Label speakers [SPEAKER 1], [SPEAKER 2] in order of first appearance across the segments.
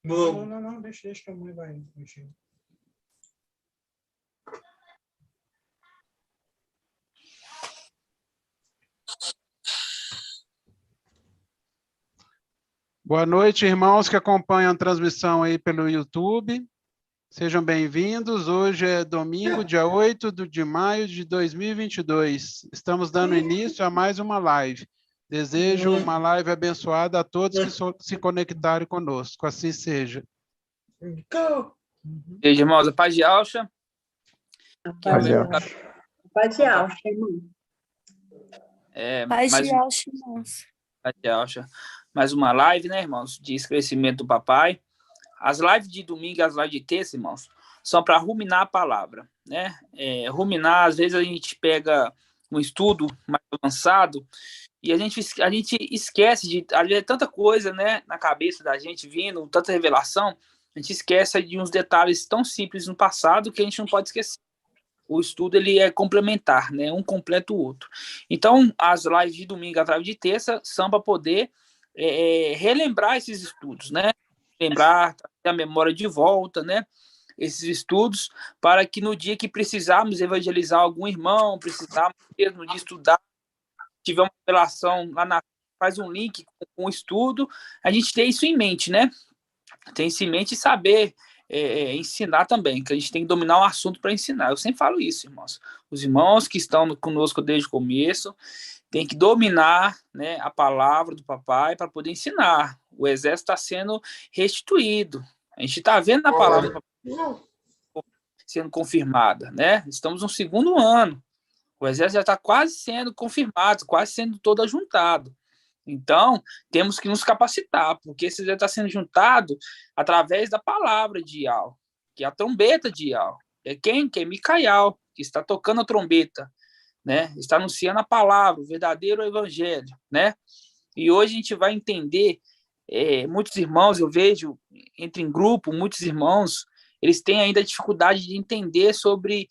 [SPEAKER 1] Não, deixa que a mãe vai mexer.
[SPEAKER 2] Boa noite, irmãos que acompanham a transmissão aí pelo YouTube. Sejam bem-vindos. Hoje é domingo, dia 8 de maio de 2022. Estamos dando início a mais uma live. Desejo uma live abençoada a todos que se conectaram conosco. Assim seja.
[SPEAKER 3] Beijo, irmãos. A paz de Alcha.
[SPEAKER 4] Paz de Alcha, irmão.
[SPEAKER 5] Paz de Alcha, irmãos.
[SPEAKER 3] Paz de Alcha. Mais uma live, né, irmãos? De esclarecimento do papai. As lives de domingo e as lives de terça, irmãos, são para ruminar a palavra, né? Ruminar, às vezes a gente pega um estudo mais avançado e a gente esquece de... Às vezes é tanta coisa, né, na cabeça da gente vindo, tanta revelação, a gente esquece de uns detalhes tão simples no passado que a gente não pode esquecer. O estudo, ele é complementar, né? Um completa o outro. Então, as lives de domingo, as lives de terça, são para poder relembrar esses estudos, né? Lembrar, trazer a memória de volta, né? Esses estudos, para que no dia que precisarmos evangelizar algum irmão, precisarmos mesmo de estudar, tiver uma relação lá na... faz um link com o estudo, a gente tem isso em mente, né? Tem isso em mente e saber ensinar também, que a gente tem que dominar o assunto para ensinar. Eu sempre falo isso, irmãos. Os irmãos que estão conosco desde o começo têm que dominar, né, a palavra do papai para poder ensinar. O exército está sendo restituído. A gente está vendo a palavra do papai sendo confirmada, né? Estamos no segundo ano. O exército já está quase sendo confirmado, quase sendo todo ajuntado. Então, temos que nos capacitar, porque esse já está sendo juntado através da palavra de Ial, que é a trombeta de Ial. Que é Micael, que está tocando a trombeta, né? Está anunciando a palavra, o verdadeiro evangelho, né? E hoje a gente vai entender, muitos irmãos, eu vejo, entre em grupo, muitos irmãos, eles têm ainda dificuldade de entender sobre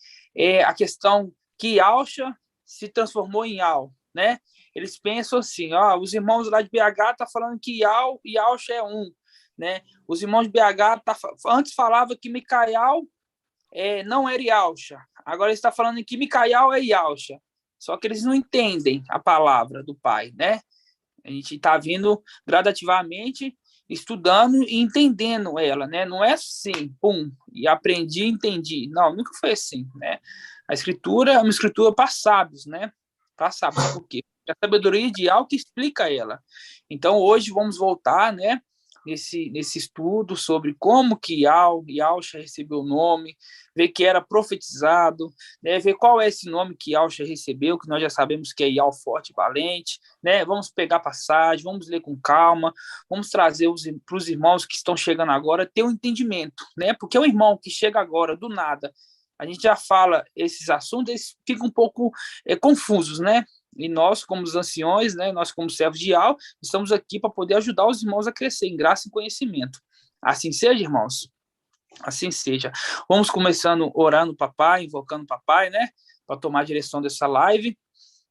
[SPEAKER 3] a questão que Alcha se transformou em Ial, né? Eles pensam assim, os irmãos lá de BH estão falando que Ial e Alcha é um, né? Os irmãos de BH antes falavam que Micael não era Ialcha, agora ele está falando que Micael é Ialcha, só que eles não entendem a palavra do Pai, né? A gente está vindo gradativamente estudando e entendendo ela, né? Não é assim, pum, e aprendi e entendi. Não, nunca foi assim, né? A escritura é uma escritura para sábios, né? Para sábios, por quê? A sabedoria ideal que explica ela. Então, hoje vamos voltar, né, nesse estudo sobre como que Ialcha recebeu o nome, ver que era profetizado, né, ver qual é esse nome que Ialcha recebeu, que nós já sabemos que é Ial forte e valente, né? Vamos pegar a passagem, vamos ler com calma, vamos trazer para os irmãos que estão chegando agora ter um entendimento, né? Porque o irmão que chega agora, do nada, a gente já fala esses assuntos, eles ficam um pouco confusos, né? E nós, como os anciões, né, nós como servos de Ial, estamos aqui para poder ajudar os irmãos a crescer em graça e conhecimento. Assim seja, irmãos? Assim seja. Vamos começando orando o papai, invocando o papai, né, para tomar a direção dessa live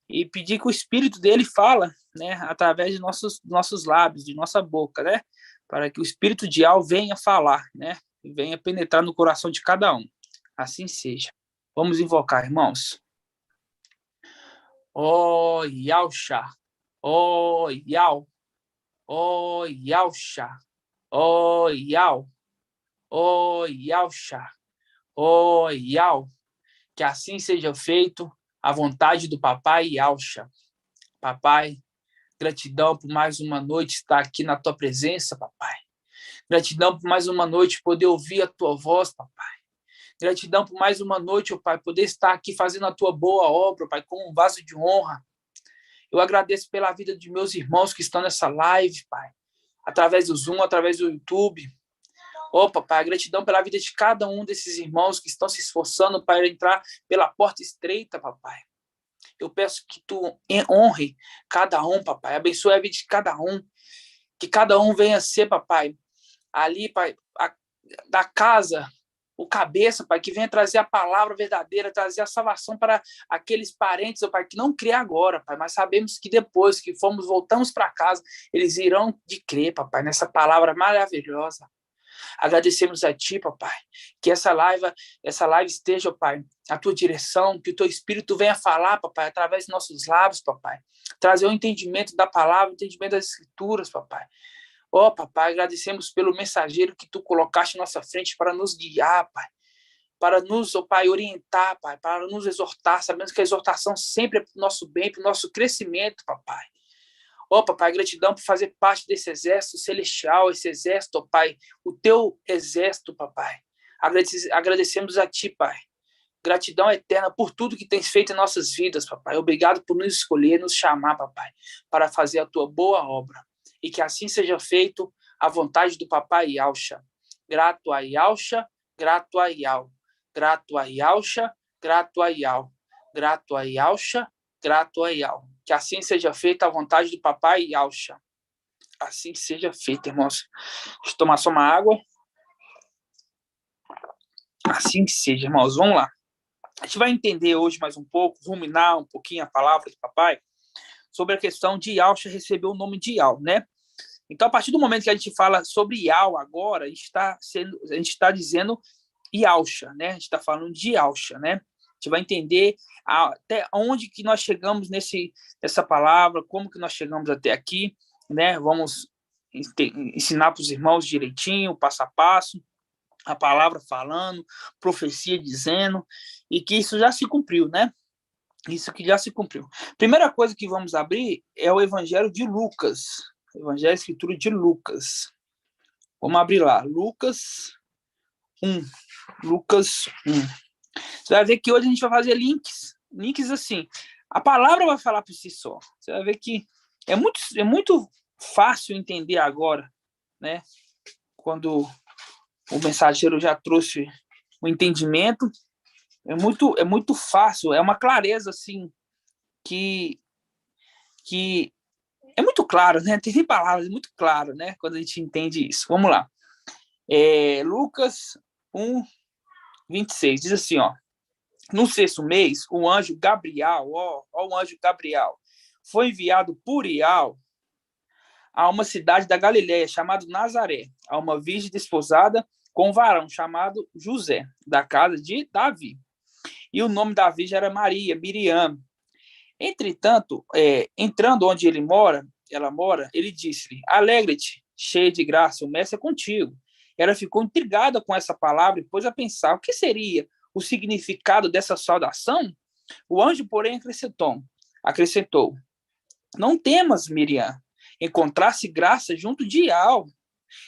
[SPEAKER 3] e pedir que o Espírito dele fala, né, através de nossos lábios, de nossa boca, né, para que o Espírito de Ial venha falar, né, e venha penetrar no coração de cada um. Assim seja. Vamos invocar, irmãos. Ó Ialcha, ó Ial, ó Ialcha, ó Ial, ó Ialcha, ó Ial, que assim seja feito a vontade do papai Ialcha. Papai, gratidão por mais uma noite estar aqui na tua presença, papai. Gratidão por mais uma noite poder ouvir a tua voz, papai. Gratidão por mais uma noite, ó Pai, poder estar aqui fazendo a tua boa obra, Pai, como um vaso de honra. Eu agradeço pela vida de meus irmãos que estão nessa live, Pai, através do Zoom, através do YouTube. Ó, Pai, gratidão pela vida de cada um desses irmãos que estão se esforçando para entrar pela porta estreita, papai. Eu peço que tu honre cada um, papai, abençoe a vida de cada um, que cada um venha ser, papai, ali, Pai, da casa, o cabeça, Pai, que venha trazer a palavra verdadeira, trazer a salvação para aqueles parentes, ó Pai, que não crê agora, Pai, mas sabemos que depois que voltamos para casa, eles irão de crer, Papai, nessa palavra maravilhosa. Agradecemos a Ti, papai, que essa live esteja, Pai, a Tua direção, que o Teu Espírito venha falar, papai, através dos nossos lábios, papai, trazer o entendimento da palavra, o entendimento das Escrituras, papai. Ó, papai, agradecemos pelo mensageiro que Tu colocaste à nossa frente para nos guiar, pai, para nos, Pai, orientar, pai, para nos exortar. Sabemos que a exortação sempre é para o nosso bem, para o nosso crescimento, papai. Ó, papai, gratidão por fazer parte desse exército celestial, esse exército, ó, pai, o Teu exército, papai. Agradecemos a Ti, pai. Gratidão eterna por tudo que Tens feito em nossas vidas, papai. Obrigado por nos escolher, nos chamar, papai, para fazer a Tua boa obra. E que assim seja feito a vontade do papai Yalcha. Grato a Yalcha, grato a Yal. Grato a Yalcha, grato a Yal. Grato a Yalcha, grato a Yal. Que assim seja feita a vontade do papai Yalcha. Assim seja feita, irmãos. Deixa eu tomar só uma água. Assim que seja, irmãos. Vamos lá. A gente vai entender hoje mais um pouco, ruminar um pouquinho a palavra do papai, sobre a questão de Yalcha receber o nome de Yal, né? Então, a partir do momento que a gente fala sobre Yal agora, a gente está dizendo Yalcha, né? A gente está falando de Yalcha, né? A gente vai entender até onde que nós chegamos nessa palavra, como que nós chegamos até aqui, né? Vamos ensinar para os irmãos direitinho, passo a passo, a palavra falando, profecia dizendo, e que isso já se cumpriu, né? Isso que já se cumpriu. Primeira coisa que vamos abrir é o Evangelho de Lucas. Evangelho e Escritura de Lucas. Vamos abrir lá. Lucas 1. Lucas 1. Você vai ver que hoje a gente vai fazer links. Links assim. A palavra vai falar por si só. Você vai ver que é muito fácil entender agora, né? Quando o mensageiro já trouxe o entendimento. É muito fácil. É uma clareza, assim, que é muito claro, né? Tem palavras muito claras, né? Quando a gente entende isso. Vamos lá. Lucas 1, 26. Diz assim, ó. No 6º mês, o anjo Gabriel, o anjo Gabriel, foi enviado por Ial a uma cidade da Galileia, chamada Nazaré, a uma virgem desposada com um varão chamado José, da casa de Davi. E o nome da virgem era Maria, Miriam. Entretanto, entrando onde ela mora, ele disse-lhe: alegre-te, cheia de graça, o mestre é contigo. Ela ficou intrigada com essa palavra e pôs a pensar o que seria o significado dessa saudação. O anjo, porém, acrescentou: não temas, Miriam, encontrar-se graça junto de Ial.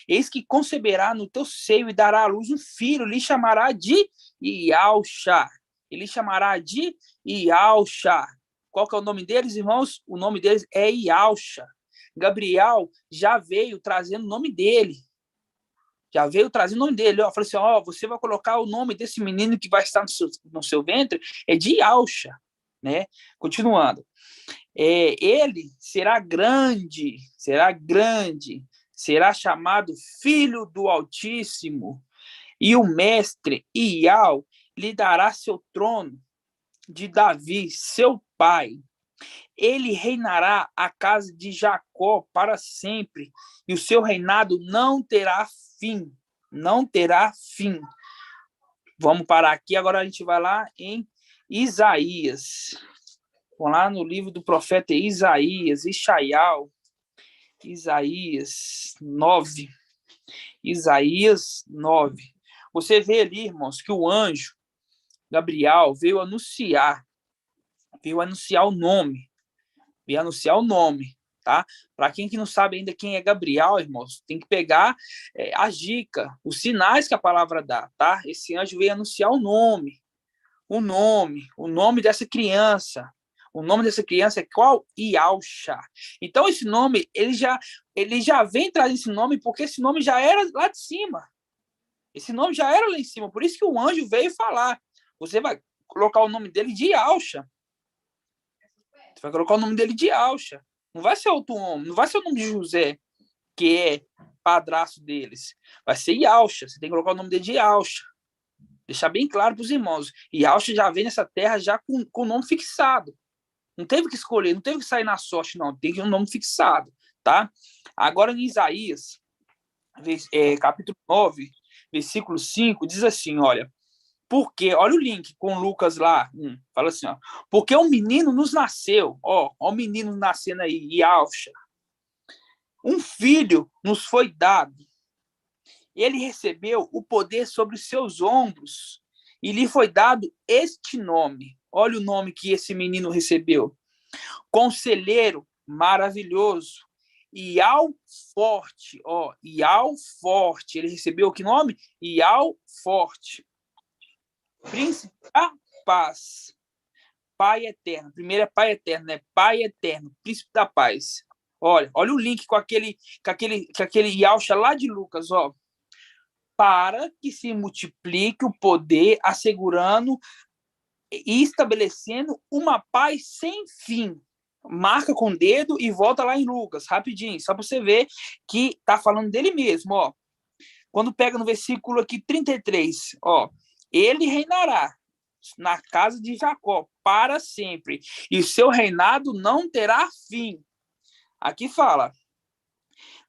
[SPEAKER 3] Eis que conceberá no teu seio e dará à luz um filho, lhe chamará de Yalcha. Ele chamará de Yalcha. Qual que é o nome deles, irmãos? O nome deles é Yalcha. Gabriel já veio trazendo o nome dele. Falou assim, você vai colocar o nome desse menino que vai estar no seu ventre, é de Yalcha, né? Continuando. Ele será grande, será chamado Filho do Altíssimo, e o mestre Ial lhe dará seu trono de Davi, seu pai. Ele reinará a casa de Jacó para sempre, e o seu reinado não terá fim. Não terá fim. Vamos parar aqui, agora a gente vai lá em Isaías. Vamos lá no livro do profeta Isaías, Isaías 9. Isaías 9. Você vê ali, irmãos, que o anjo Gabriel veio anunciar o nome. Tá? Para quem que não sabe ainda quem é Gabriel, irmãos, tem que pegar as dicas, os sinais que a palavra dá, tá? Esse anjo veio anunciar o nome dessa criança. O nome dessa criança é qual? Yalcha. Então, esse nome, ele já vem trazer esse nome, porque esse nome já era lá de cima. Esse nome já era lá em cima. Por isso que o anjo veio falar. Você vai colocar o nome dele de Yalcha. Você vai colocar o nome dele de Yalcha. Não vai ser outro nome. Não vai ser o nome de José, que é padrasto deles. Vai ser Yalcha. Você tem que colocar o nome dele de Yalcha. Deixar bem claro para os irmãos. Yalcha já vem nessa terra já com o nome fixado. Não teve que escolher, não teve que sair na sorte, não. Tem que ter um nome fixado, tá? Agora, em Isaías capítulo 9, versículo 5, diz assim, olha, porque, olha o link com Lucas lá, fala assim, ó, porque um menino nos nasceu, ó o menino nascendo aí, Yalcha, um filho nos foi dado, ele recebeu o poder sobre os seus ombros, e lhe foi dado este nome, olha o nome que esse menino recebeu, Conselheiro Maravilhoso, Ial Forte, ó, Ial Forte, ele recebeu que nome? Ial Forte, Príncipe da Paz, Pai Eterno, primeiro é Pai Eterno, né? Pai Eterno, Príncipe da Paz. Olha o link com aquele Yalcha lá de Lucas, ó. Para que se multiplique o poder, assegurando e estabelecendo uma paz sem fim. Marca com o dedo e volta lá em Lucas, rapidinho, só para você ver que tá falando dele mesmo, ó. Quando pega no versículo aqui 33, ó, ele reinará na casa de Jacó para sempre, e seu reinado não terá fim. Aqui fala,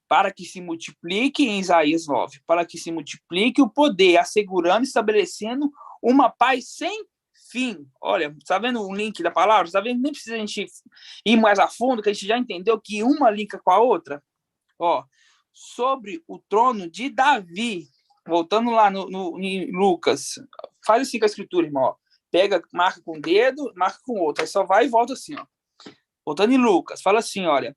[SPEAKER 3] para que se multiplique, em Isaías 9, para que se multiplique o poder, assegurando e estabelecendo uma paz sem fim. Olha, está vendo o link da palavra? Está vendo? Nem precisa a gente ir mais a fundo, que a gente já entendeu que uma linka com a outra. Ó, sobre o trono de Davi, voltando lá em Lucas, faz assim com a escritura, irmão, ó. Pega, marca com o dedo, marca com o outro, aí só vai e volta assim, ó. Voltando em Lucas, fala assim, olha,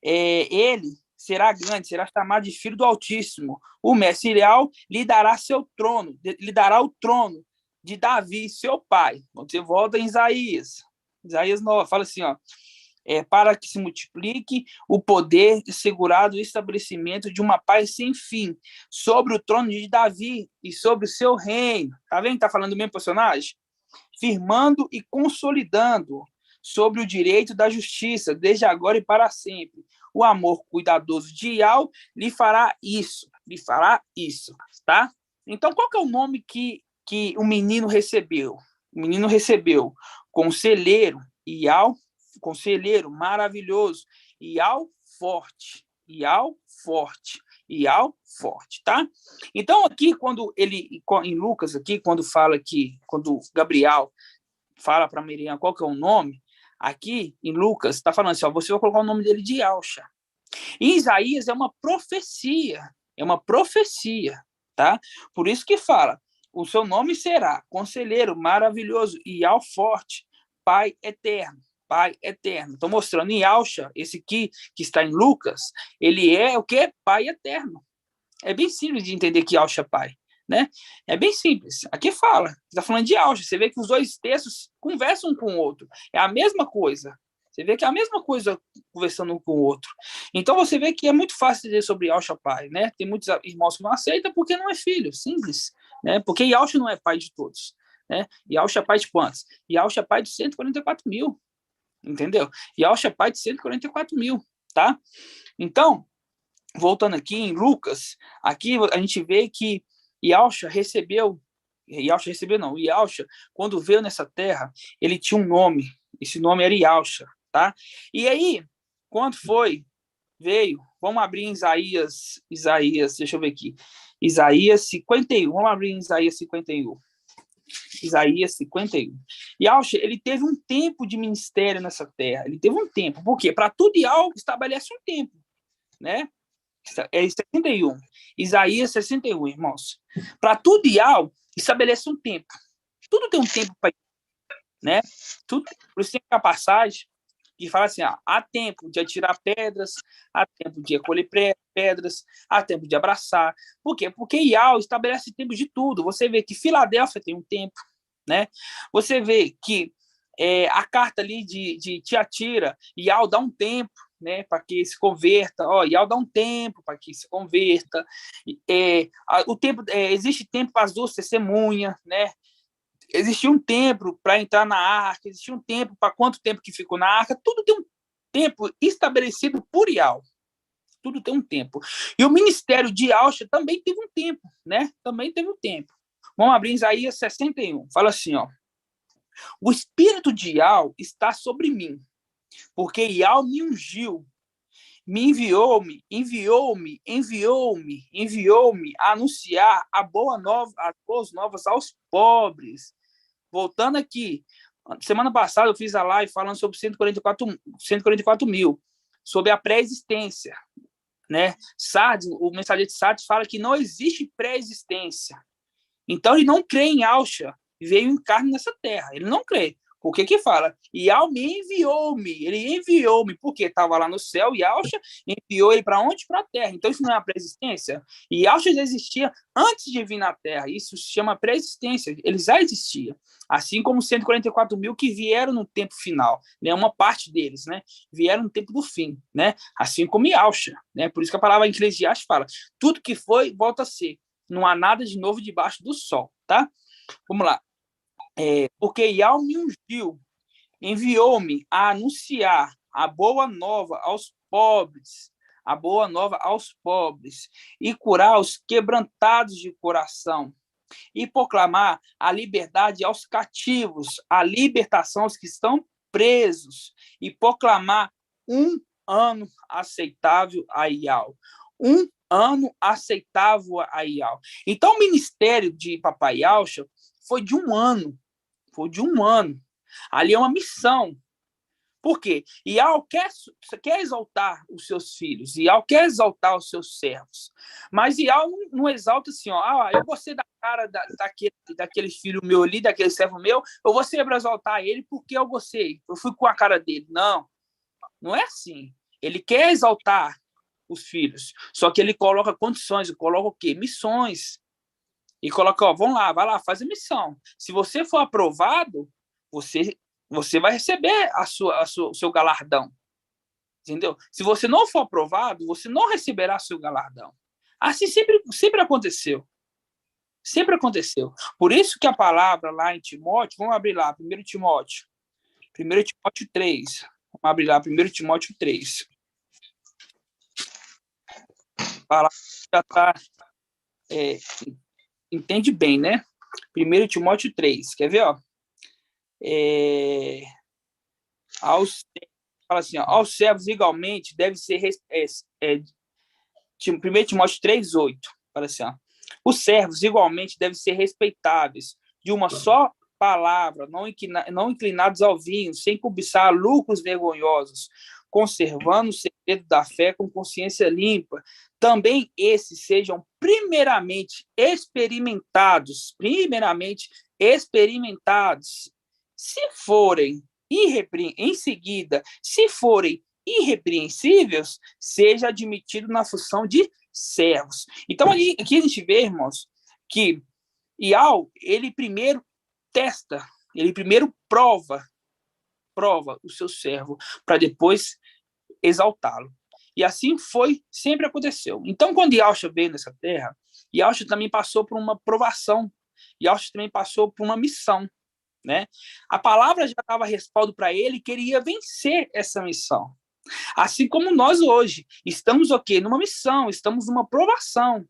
[SPEAKER 3] ele será grande, será chamado de Filho do Altíssimo, o Mestre leal lhe dará seu trono, lhe dará o trono de Davi, seu pai. Você volta em Isaías 9, fala assim, ó, para que se multiplique o poder assegurado o estabelecimento de uma paz sem fim sobre o trono de Davi e sobre o seu reino. Tá vendo? Tá falando do mesmo personagem? Firmando e consolidando sobre o direito da justiça, desde agora e para sempre. O amor cuidadoso de Ial lhe fará isso, tá? Então, qual que é o nome que o menino recebeu? O menino recebeu Conselheiro, Ial, Conselheiro Maravilhoso, Ial Forte, Ial Forte, Ial Forte, tá? Então, aqui, quando ele, em Lucas, aqui, quando fala que, quando Gabriel fala para Miriam qual que é o nome, aqui em Lucas, está falando assim, ó, você vai colocar o nome dele de Yalcha. Em Isaías é uma profecia, tá? Por isso que fala, o seu nome será Conselheiro Maravilhoso, Ial Forte, Pai Eterno. Pai Eterno. Estou mostrando em Yalcha, esse aqui que está em Lucas, ele é o que? Pai Eterno. É bem simples de entender que Yalcha é Pai. Né? É bem simples. Aqui fala, está falando de Yalcha. Você vê que os dois textos conversam um com o outro. É a mesma coisa. Você vê que é a mesma coisa conversando um com o outro. Então você vê que é muito fácil dizer sobre Yalcha pai, né? Tem muitos irmãos que não aceitam porque não é filho, simples, né? Porque Yalcha não é pai de todos, né? Yalcha é pai de quantos? Yalcha é pai de 144 mil, entendeu? Yalcha é pai de 144 mil, tá? Então, voltando aqui em Lucas, aqui a gente vê que Yalcha, quando veio nessa terra, ele tinha um nome, esse nome era Yalcha, tá? E aí, quando veio, vamos abrir em Isaías, deixa eu ver aqui, Isaías 51, vamos abrir em Isaías 51. Isaías 51. Yalcha, ele teve um tempo de ministério nessa terra, ele teve um tempo, por quê? Para tudo e algo estabelece um tempo, né? É 61. Isaías 61, irmãos. Para tudo e algo, estabelece um tempo. Tudo tem um tempo para, né? Tudo, por isso tem a passagem que fala assim, há tempo de atirar pedras, há tempo de acolher pedras, há tempo de abraçar. Por quê? Porque Ial estabelece tempo de tudo. Você vê que Filadélfia tem um tempo, né? Você vê que a carta ali de Tiatira, Ial dá um tempo, né, para que se converta, Ial dá um tempo para que se converta, o tempo, existe tempo para as duas testemunhas, né, existia um tempo para entrar na arca, existia um tempo para quanto tempo que ficou na arca, tudo tem um tempo estabelecido por Ial, tudo tem um tempo, e o ministério de Yalcha também teve um tempo, né, também teve um tempo. Vamos abrir Isaías 61, fala assim, o espírito de Ial está sobre mim, porque Ial me ungiu me enviou-me a anunciar as boas novas aos pobres. Voltando aqui, semana passada eu fiz a live falando sobre 144 mil, sobre a pré-existência, né? Sardes, o mensageiro de Sardes fala que não existe pré-existência. Então ele não crê em Yahshua, veio em carne nessa terra, ele não crê. Por que fala? Yahweh me enviou-me, ele enviou-me, porque estava lá no céu, e Yahshua enviou ele para onde? Para a terra. Então isso não é uma pré-existência? E Yahshua já existia antes de vir na terra, isso se chama pré-existência, ele já existia. Assim como 144 mil que vieram no tempo final, né? Uma parte deles, né? Vieram no tempo do fim, né? Assim como Yahshua, né? Por isso que a palavra em Eclesiastes fala, tudo que foi, volta a ser. Não há nada de novo debaixo do sol, tá? Vamos lá. Porque Yahweh me ungiu, enviou-me a anunciar a boa nova aos pobres, e curar os quebrantados de coração, e proclamar a liberdade aos cativos, a libertação aos que estão presos, e proclamar um ano aceitável a Yahweh. Um ano aceitável a Yahweh. Então, o ministério de Papai Yahshua foi de um ano. Ali é uma missão. Por quê? Yahweh quer exaltar os seus filhos, Yahweh quer exaltar os seus servos. Mas Yahweh não exalta assim, ó, eu gostei da cara daquele filho meu ali, daquele servo meu, eu vou sempre exaltar ele porque eu gostei, eu fui com a cara dele. Não, não é assim. Ele quer exaltar os filhos, só que ele coloca condições, ele coloca o quê? Missões. E coloca, ó, vamos lá, vai lá, faz a missão. Se você for aprovado, você vai receber o seu galardão. Entendeu? Se você não for aprovado, você não receberá seu galardão. Assim sempre aconteceu. Sempre aconteceu. Por isso que a palavra lá em Timóteo, vamos abrir lá, 1 Timóteo 3. Vamos abrir lá, 1 Timóteo 3. A palavra já está... entende bem, né? 1 Timóteo 3, quer ver, ó? Fala assim, ó, aos servos igualmente deve ser 1 Timóteo 3:8, fala assim, ó, os servos igualmente devem ser respeitáveis, de uma só palavra, não inclinados ao vinho, sem cobiçar lucros vergonhosos, conservando o segredo da fé com consciência limpa. Também esses sejam primeiramente experimentados. Se forem em seguida, se forem irrepreensíveis, seja admitido na função de servos. Então, aqui a gente vê, irmãos, que Yahweh, ele primeiro testa, ele primeiro prova o seu servo, para depois exaltá-lo. E assim sempre aconteceu. Então, quando Yahshua veio nessa terra, Yahshua também passou por uma provação, Yahshua também passou por uma missão, né? A palavra já dava respaldo para ele que ele ia vencer essa missão. Assim como nós hoje estamos numa missão, estamos numa provação,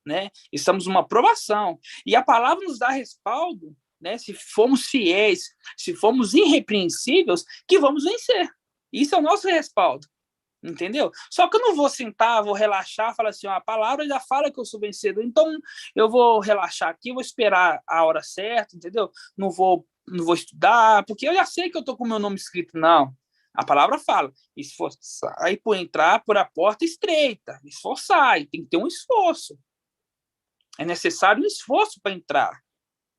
[SPEAKER 3] né? Estamos numa provação. E a palavra nos dá respaldo, né? Se formos fiéis, se formos irrepreensíveis, que vamos vencer. Isso é o nosso respaldo. Entendeu? Só que eu não vou sentar, vou relaxar, falar assim, ó, a palavra já fala que eu sou vencedor, então eu vou relaxar aqui, vou esperar a hora certa, entendeu? Não vou estudar, porque eu já sei que eu tô com o meu nome escrito, não. A palavra fala, esforçar por entrar por a porta estreita, esforçar, tem que ter um esforço. É necessário um esforço para entrar,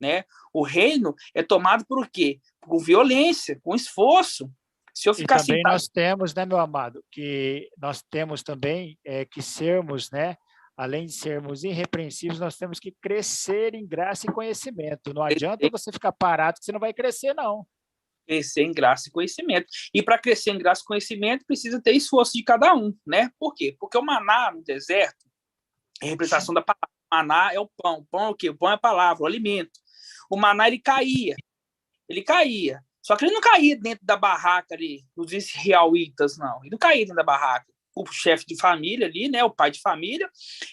[SPEAKER 3] né? O reino é tomado por quê? Com violência, com esforço. Se eu ficar
[SPEAKER 5] e também
[SPEAKER 3] sentado...
[SPEAKER 5] nós temos, né, meu amado, que nós temos também que sermos, né, além de sermos irrepreensíveis, nós temos que crescer em graça e conhecimento. Não adianta você ficar parado que você não vai crescer, não.
[SPEAKER 3] Crescer em graça e conhecimento. E para crescer em graça e conhecimento, precisa ter esforço de cada um, né? Por quê? Porque o maná no deserto é a representação da palavra. O maná é o pão. O pão é o quê? O pão é a palavra, o alimento. O maná, ele caía. Só que ele não caía dentro da barraca ali, dos israelitas, não. Ele não caía dentro da barraca. o chefe de família ali, né, o pai de família,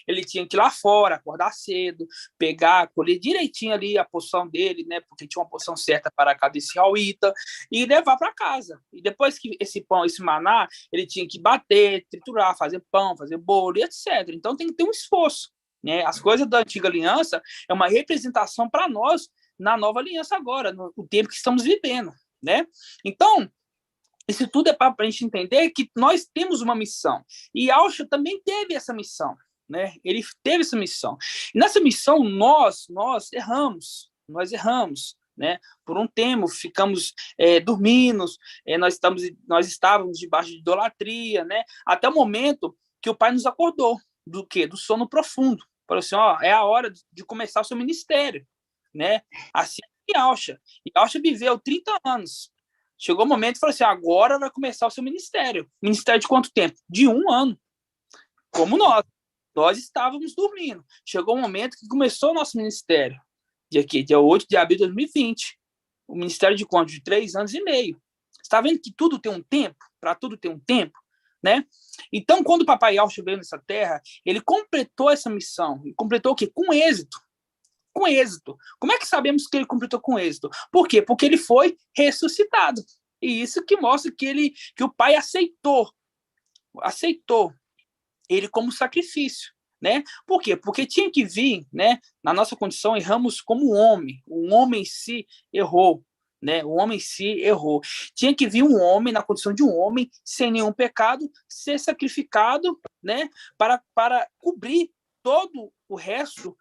[SPEAKER 3] ele tinha que ir lá fora, acordar cedo, pegar, colher direitinho ali a porção dele, né, porque tinha uma porção certa para cada israelita, e levar para casa. E depois que esse pão, esse maná, ele tinha que bater, triturar, fazer pão, fazer bolo, e etc. Então tem que ter um esforço, né? As coisas da antiga aliança é uma representação para nós na nova aliança agora, no tempo que estamos vivendo, né? Então, isso tudo é para a gente entender que nós temos uma missão. E Yahushua também teve essa missão, né? Ele teve essa missão. E nessa missão, nós erramos, né? Por um tempo, ficamos dormindo, nós estávamos debaixo de idolatria, né? Até o momento que o Pai nos acordou. Do quê? Do sono profundo. Falou assim, ó, é a hora de começar o seu ministério, né? Assim é Yahushua. Yahushua viveu 30 anos. Chegou o momento e falou assim, agora vai começar o seu ministério. Ministério de quanto tempo? De 1 ano. Como nós estávamos dormindo. Chegou o momento que começou o nosso ministério. Dia 8 de abril de 2020. O ministério de quanto? De 3 anos e meio. Você está vendo que tudo tem um tempo? Para tudo tem um tempo, né? Então, quando o Papai Yahushua veio nessa terra, ele completou essa missão. E completou o quê? Com êxito. Com êxito. Como é que sabemos que ele completou com êxito? Por quê? Porque ele foi ressuscitado. E isso que mostra que o Pai aceitou ele como sacrifício, né? Por quê? Porque tinha que vir, né? Na nossa condição, erramos como homem. O homem em si errou, né? O homem em si errou. Tinha que vir um homem, na condição de um homem, sem nenhum pecado, ser sacrificado, né? Para cobrir todo o resto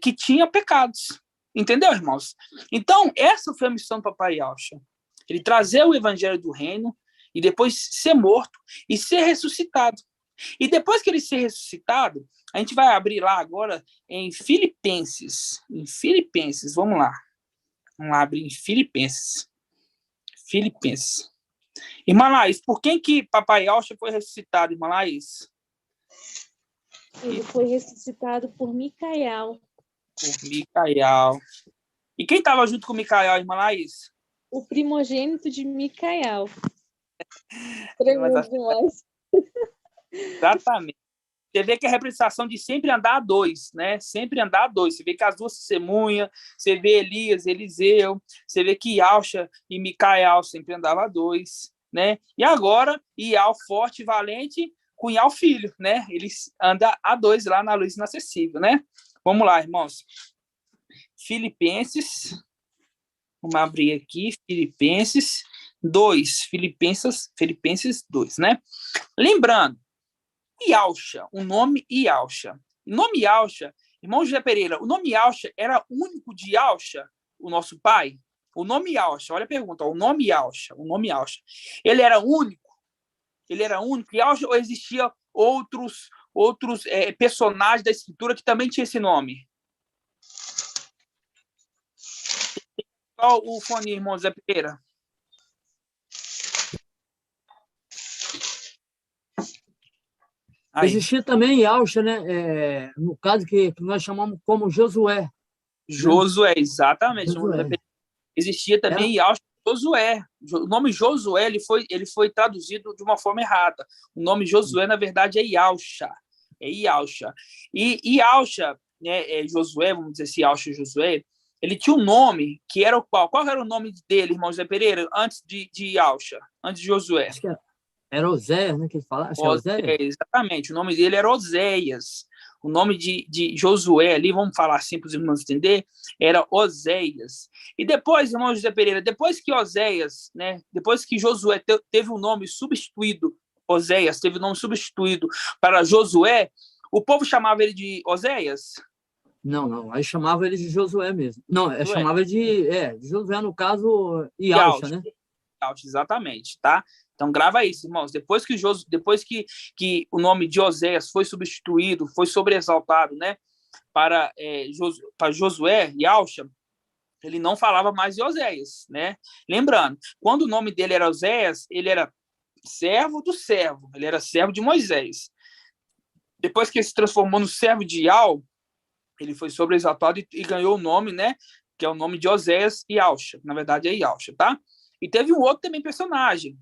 [SPEAKER 3] que tinha pecados. Entendeu, irmãos? Então, essa foi a missão do Papai Yahushua. Ele trazer o evangelho do reino e depois ser morto e ser ressuscitado. E depois que ele ser ressuscitado, a gente vai abrir lá agora em Filipenses. Em Filipenses, vamos lá. Vamos lá abrir em Filipenses. Filipenses. Irmã Laís, por quem que Papai Yahushua foi ressuscitado, irmã Laís?
[SPEAKER 4] Ele foi ressuscitado por Micael.
[SPEAKER 3] Por Micael. E quem estava junto com Micael, irmã Laís?
[SPEAKER 4] O primogênito de Micael. Tremendo demais.
[SPEAKER 3] Exatamente. Você vê que a representação de sempre andar a dois, né? Sempre andar a dois. Você vê que as duas testemunhas, você vê Elias, Eliseu, você vê que Yahushua e Micael sempre andavam a dois, né? E agora, Ial forte e valente com Ial filho, né? Eles andam a dois lá na luz inacessível, né? Vamos lá, irmãos. Filipenses. Vamos abrir aqui. Filipenses 2. Filipenses 2, né? Lembrando, Yahushua, o nome Yahushua. O nome Yahushua, irmão José Pereira, o nome Yahushua era único de Yahushua, o nosso pai? O nome Yahushua, olha a pergunta, o nome Yahushua, ele era único? Ele era único? Yahushua, ou existia outros personagens da escritura que também tinham esse nome? Qual o fone, irmão José Pereira?
[SPEAKER 6] Aí. Existia também Yahushua, né? No caso que nós chamamos como Josué.
[SPEAKER 3] Josué, exatamente. Josué. Existia também Yahushua Josué. O nome Josué ele foi traduzido de uma forma errada. O nome Josué, na verdade, é Yahushua. É Yahushua. E Yahushua, né, Josué, vamos dizer assim, Yahushua Josué, ele tinha um nome que era o qual? Qual era o nome dele, irmão José Pereira, antes de Yahushua, antes de Josué?
[SPEAKER 6] Acho que era Oséias, né, que ele fala? Oséias?
[SPEAKER 3] Exatamente, o nome dele era Oséias. O nome de Josué ali, vamos falar assim para os irmãos entender, era Oséias. E depois, irmão José Pereira, depois que Oséias, né, depois que Josué teve o nome substituído, Oséias teve o nome substituído para Josué, o povo chamava ele de Oséias?
[SPEAKER 6] Não, aí chamava ele de Josué mesmo. Não, chamava de Josué, no caso, Yahushua, né?
[SPEAKER 3] Yahushua, exatamente, tá? Então, grava isso, irmãos. Depois que o nome de Oséias foi substituído, foi sobressaltado, né, para Josué, Yahushua, ele não falava mais de Oséias, né? Lembrando, quando o nome dele era Oséias, ele era servo do servo, ele era servo de Moisés. Depois que ele se transformou no servo de Yahweh, ele foi sobreexaltado e ganhou o nome, né, que é o nome de Oséias e Yahushua. Na verdade, é Yahushua, tá? E teve um outro também personagem,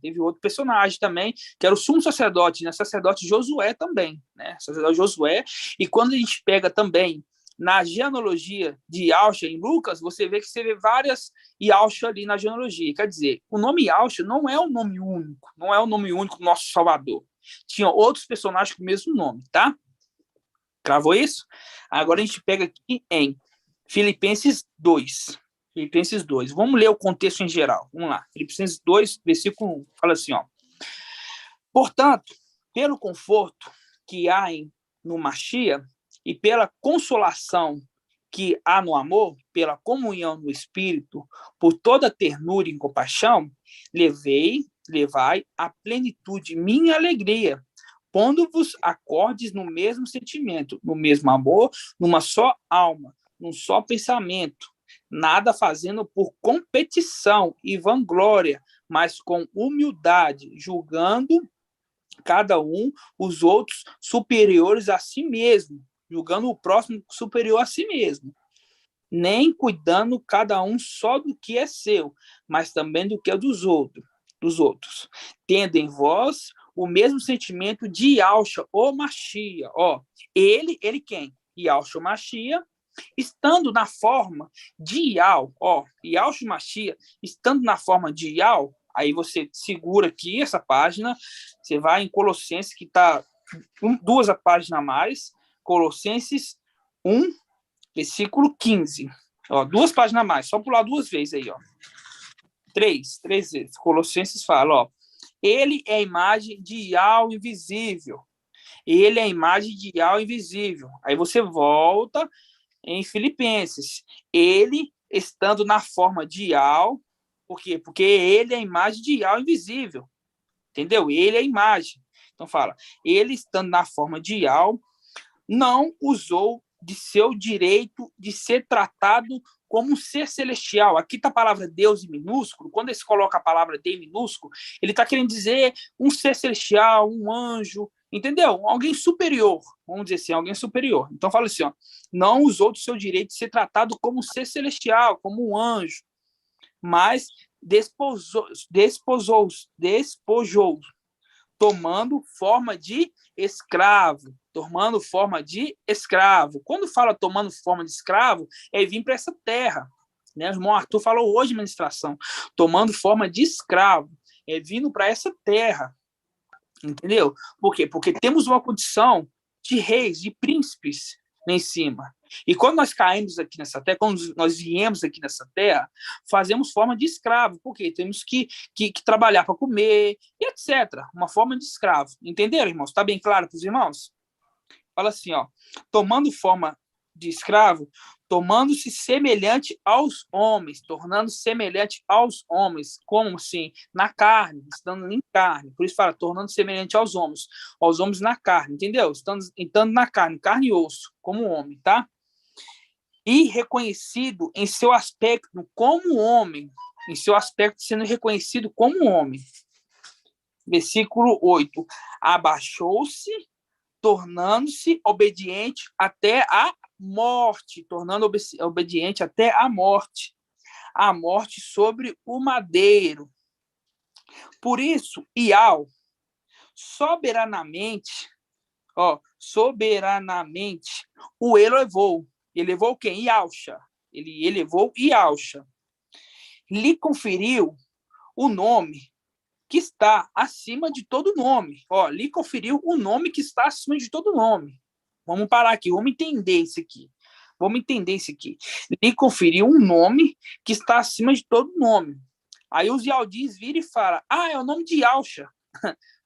[SPEAKER 3] também, que era o sumo sacerdote, né? Sacerdote Josué também, né? Sacerdote Josué. E quando a gente pega também na genealogia de Yahshua em Lucas, você vê várias Yahshua ali na genealogia. Quer dizer, o nome Yahshua não é um nome único, não é o nome único do nosso Salvador. Tinha outros personagens com o mesmo nome, tá? Cravou isso? Agora a gente pega aqui em Filipenses 2. Filipenses 2. Vamos ler o contexto em geral. Vamos lá. Filipenses 2, versículo 1. Fala assim, ó. Portanto, pelo conforto que há no Mashiach e pela consolação que há no amor, pela comunhão no Espírito, por toda ternura e compaixão, levai à plenitude minha alegria, pondo-vos acordes no mesmo sentimento, no mesmo amor, numa só alma, num só pensamento, nada fazendo por competição e vanglória, mas com humildade, julgando cada um os outros superiores a si mesmo, julgando o próximo superior a si mesmo, nem cuidando cada um só do que é seu, mas também do que é dos outros, tendo em vós o mesmo sentimento de Yahshua, o Mashiach. Ó, ele quem? Yahshua Mashiach, estando na forma de Yahshua Mashiach, estando na forma de Yahweh, aí você segura aqui essa página, você vai em Colossenses, que está 2 páginas a mais, Colossenses 1, versículo 15. Ó, 2 páginas a mais, só pular 2 vezes aí, ó. 3 vezes. Colossenses fala, ó, ele é a imagem de Yahweh invisível. Ele é a imagem de Yahweh invisível. Aí você volta em Filipenses. Ele estando na forma de Yahweh, por quê? Porque ele é a imagem de Yahweh invisível. Entendeu? Ele é a imagem. Então fala, ele estando na forma de Yahweh, não usou de seu direito de ser tratado como um ser celestial. Aqui está a palavra Deus em minúsculo. Quando ele coloca a palavra Deus em minúsculo, ele está querendo dizer um ser celestial, um anjo, entendeu? Alguém superior, vamos dizer assim, alguém superior. Então fala assim, ó, não usou do seu direito de ser tratado como um ser celestial, como um anjo, mas despojou, tomando forma de escravo. Quando fala tomando forma de escravo, é vir para essa terra. Né? O irmão Arthur falou hoje na ministração, tomando forma de escravo, é vindo para essa terra. Entendeu? Por quê? Porque temos uma condição de reis, de príncipes lá em cima. E quando nós caímos aqui nessa terra, quando nós viemos aqui nessa terra, fazemos forma de escravo, porque temos que trabalhar para comer, e etc. Uma forma de escravo. Entenderam, irmãos? Está bem claro para os irmãos? Fala assim, ó, tomando forma de escravo, tomando-se semelhante aos homens, tornando-se semelhante aos homens, como assim? Na carne, estando em carne. Por isso fala, tornando-se semelhante aos homens na carne, entendeu? Estando na carne e osso, como homem, tá? E reconhecido em seu aspecto como homem, em seu aspecto sendo reconhecido como homem. Versículo 8. Abaixou-se, tornando-se obediente até a morte, obediente até a morte sobre o madeiro. Por isso, Yahweh soberanamente o elevou. Elevou quem? Yahshua. Ele elevou Yahshua. Lhe conferiu o nome que está acima de todo nome. Lhe conferiu o nome que está acima de todo nome. Vamos parar aqui, vamos entender isso aqui. Lhe conferiu um nome que está acima de todo nome. Aí os Yaldis viram e falam, é o nome de Yahshua.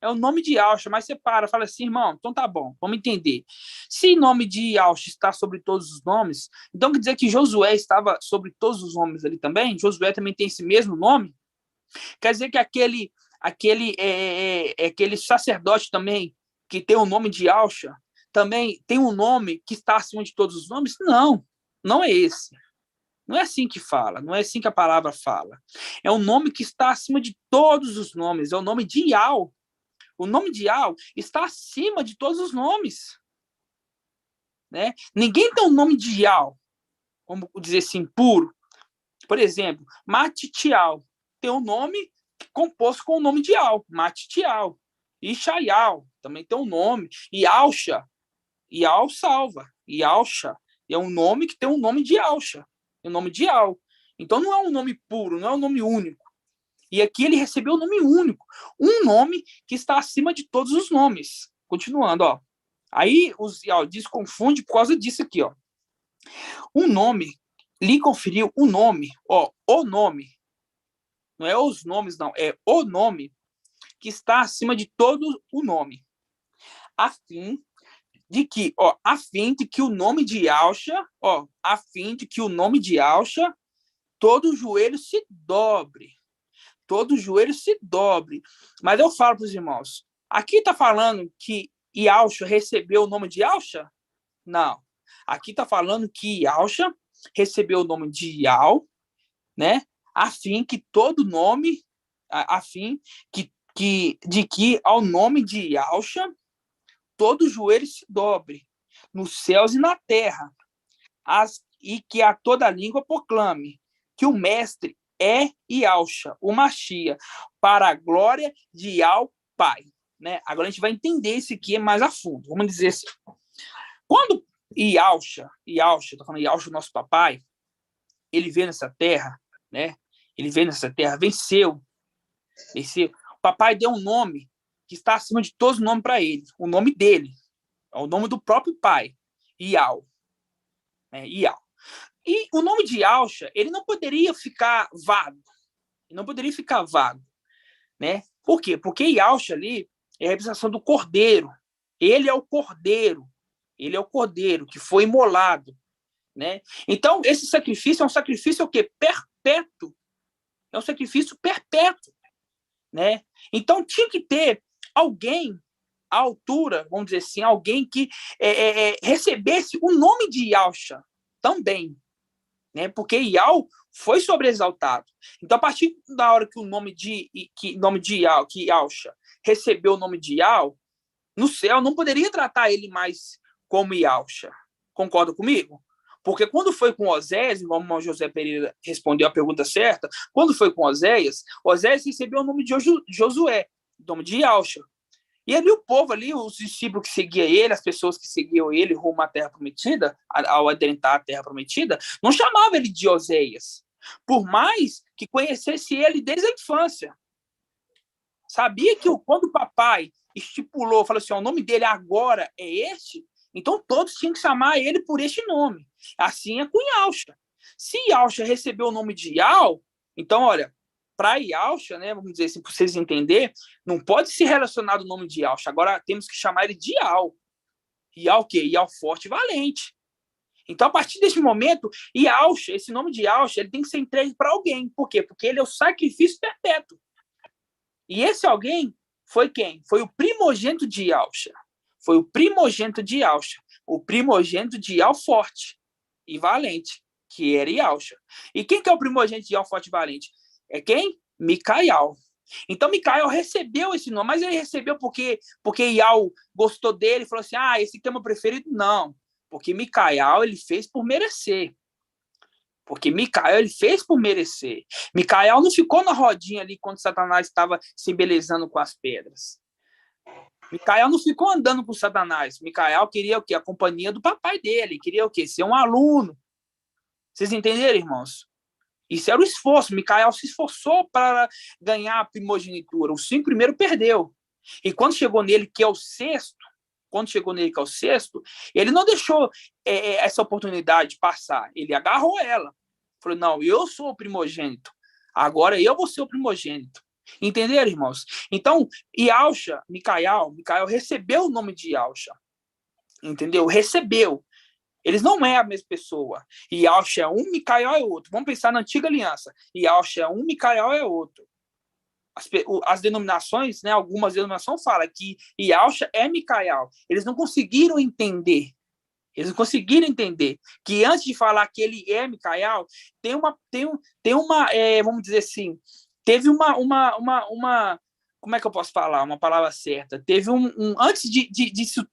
[SPEAKER 3] É o nome de Yahshua, mas você fala assim, irmão, então tá bom, vamos entender. Se o nome de Yahshua está sobre todos os nomes, então quer dizer que Josué estava sobre todos os nomes ali também? Josué também tem esse mesmo nome? Quer dizer que aquele sacerdote também, que tem o nome de Yahshua, também tem um nome que está acima de todos os nomes? Não, não é esse. Não é assim que fala, não é assim que a palavra fala. É um nome que está acima de todos os nomes, é o nome de Yahweh. O nome de Yahweh está acima de todos os nomes. Né? Ninguém tem o nome de Yahweh, vamos dizer assim, puro. Por exemplo, Matitial. tem um nome composto com o nome de Al, Matitial. Ixaial também tem um nome. Ialcha, Ial salva. Ialcha é um nome que tem um nome de Alcha, o nome de Al. Então não é um nome puro, não é um nome único. E aqui ele recebeu um nome único, um nome que está acima de todos os nomes. Continuando, ó. Aí os diz confunde por causa disso aqui, ó. Um nome lhe conferiu um nome, ó, o nome. Não é os nomes, não, é o nome que está acima de todo o nome. A fim de que o nome de Alcha, a fim de que o nome de Alcha, todo o joelho se dobre. Todo o joelho se dobre. Mas eu falo para os irmãos, aqui está falando que Ialcha recebeu o nome de Alcha? Não. Aqui está falando que Ialcha recebeu o nome de Ial, né? A fim que todo nome, a fim de que ao nome de Ialcha, todo joelho se dobre, nos céus e na terra, e que a toda língua proclame que o Mestre é Ialcha, o Machia, para a glória de Ial Pai. Né? Agora a gente vai entender isso aqui mais a fundo. Vamos dizer assim. Quando Ialcha, estou falando Ialcha, nosso papai, ele veio nessa terra, né? Ele veio nessa terra, venceu. O papai deu um nome que está acima de todos os nomes para ele. O nome dele. É o nome do próprio pai. Ial. Ial. E o nome de Ialcha, ele não poderia ficar vago. Ele não poderia ficar vago. Né? Por quê? Porque Ialcha ali é a representação do cordeiro. Ele é o cordeiro. Ele é o cordeiro que foi imolado. Né? Então, esse sacrifício é um sacrifício o quê? Perpétuo. É um sacrifício perpétuo. Né? Então, tinha que ter alguém à altura, vamos dizer assim, alguém que recebesse o nome de Ialcha também. Né? Porque Ial foi sobreexaltado. Então, a partir da hora que o nome de Ial, que Ialcha recebeu o nome de Ial, no céu não poderia tratar ele mais como Ialcha. Concorda comigo? Porque quando foi com Oséias, como o irmão José Pereira respondeu a pergunta certa, quando foi com Oséias recebeu o nome de Josué, o nome de Ialcha. E ali o povo, ali, os discípulos que seguiam ele, as pessoas que seguiam ele rumo à Terra Prometida, ao adentrar a Terra Prometida, não chamavam ele de Oséias, por mais que conhecesse ele desde a infância. Sabia que quando o papai estipulou, falou assim, o nome dele agora é este, então todos tinham que chamar ele por este nome. Assim é com Ialcha. Se Ialcha recebeu o nome de Ial, então, olha, para Ialcha, né, vamos dizer assim, para vocês entenderem, não pode se relacionar o nome de Ialcha. Agora temos que chamar ele de Ial. Ial o quê? Ial forte e valente. Então, a partir desse momento, Ialcha, esse nome de Ialcha, ele tem que ser entregue para alguém. Por quê? Porque ele é o sacrifício perpétuo. E esse alguém foi quem? Foi o primogênito de Ialcha. Foi o primogênito de Ialcha. O primogênito de Ial forte e valente, que era Ialcha. E quem que é o primogênito de Ial forte e valente? É quem? Micael. Então, Micael recebeu esse nome, mas ele recebeu porque Ial gostou dele e falou assim, esse aqui é meu preferido? Não, porque Micael ele fez por merecer. Porque Micael ele fez por merecer. Micael não ficou na rodinha ali quando Satanás estava se embelezando com as pedras. Micael não ficou andando com Satanás. Micael queria o quê? A companhia do papai dele. Queria o quê? Ser um aluno. Vocês entenderam, irmãos? Isso era o esforço. Micael se esforçou para ganhar a primogenitura. Os 5 primeiros perdeu. E quando chegou nele, que é o sexto, ele não deixou essa oportunidade passar. Ele agarrou ela. Falou, não, eu sou o primogênito. Agora eu vou ser o primogênito. Entenderam, irmãos? Então, Ialcha, Micael recebeu o nome de Ialcha. Entendeu? Recebeu. Eles não é a mesma pessoa. Ialcha é um, Micael é outro. Vamos pensar na antiga aliança. Ialcha é um, Micael é outro. As denominações, né, algumas denominações falam que Ialcha é Micael. Eles não conseguiram entender. Que antes de falar que ele é Micael, tem uma vamos dizer assim, teve uma como é que eu posso falar? Uma palavra certa. Teve antes de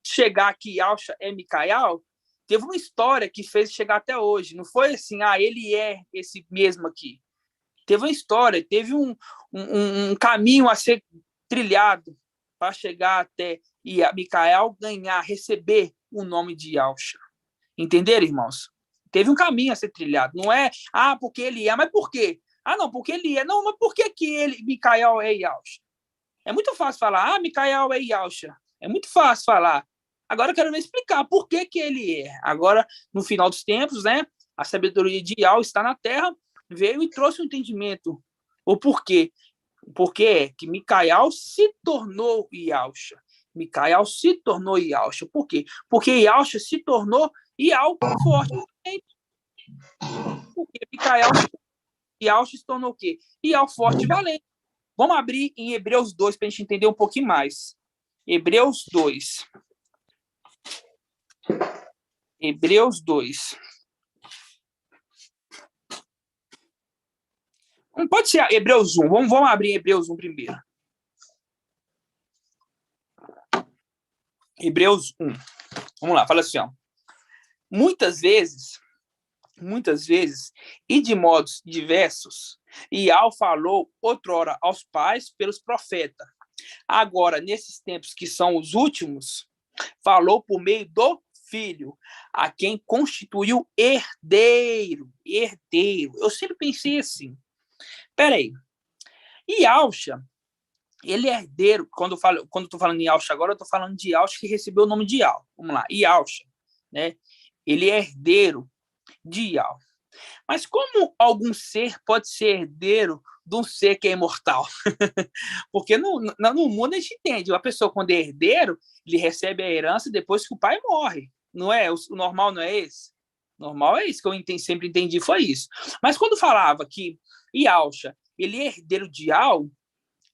[SPEAKER 3] chegar que Ialcha é Micael, teve uma história que fez chegar até hoje. Não foi assim, ele é esse mesmo aqui. Teve uma história, teve um caminho a ser trilhado para chegar até Micael ganhar, receber o nome de Yahshua. Entenderam, irmãos? Teve um caminho a ser trilhado. Não é, porque ele é, mas por quê? Não, porque ele é. Não, mas por que Micael é Yahshua? É muito fácil falar, Micael é Yahshua. É muito fácil falar. Agora eu quero me explicar por que ele é. Agora, no final dos tempos, né, a sabedoria de Yahweh está na terra, veio e trouxe um entendimento. O porquê? Porque é que Micael se tornou Yahshua. Micael se tornou Yahshua. Por quê? Porque Yahshua se tornou Yahweh forte. Porque Yahshua se tornou o quê? Yahweh forte e valente. Vamos abrir em Hebreus 2 para a gente entender um pouquinho mais. Hebreus 2. Hebreus 2. Pode ser Hebreus 1. Vamos abrir Hebreus 1 primeiro. Hebreus 1. Vamos lá, fala assim, ó. Muitas vezes, e de modos diversos, Yahweh falou outrora aos pais pelos profetas. Agora, nesses tempos que são os últimos, falou por meio do Filho, a quem constituiu herdeiro. Eu sempre pensei assim, peraí, Yahshua, ele é herdeiro, quando eu estou falando em Yahshua agora, eu estou falando de Yahshua que recebeu o nome de Yahweh. Vamos lá, Yahshua, né? Ele é herdeiro de Yahweh. Mas como algum ser pode ser herdeiro de um ser que é imortal? Porque no mundo a gente entende, a pessoa quando é herdeiro, ele recebe a herança depois que o pai morre. Não é? O normal não é esse? O normal é isso que eu sempre entendi, foi isso. Mas quando falava que Yahshua, ele é herdeiro de Yahweh,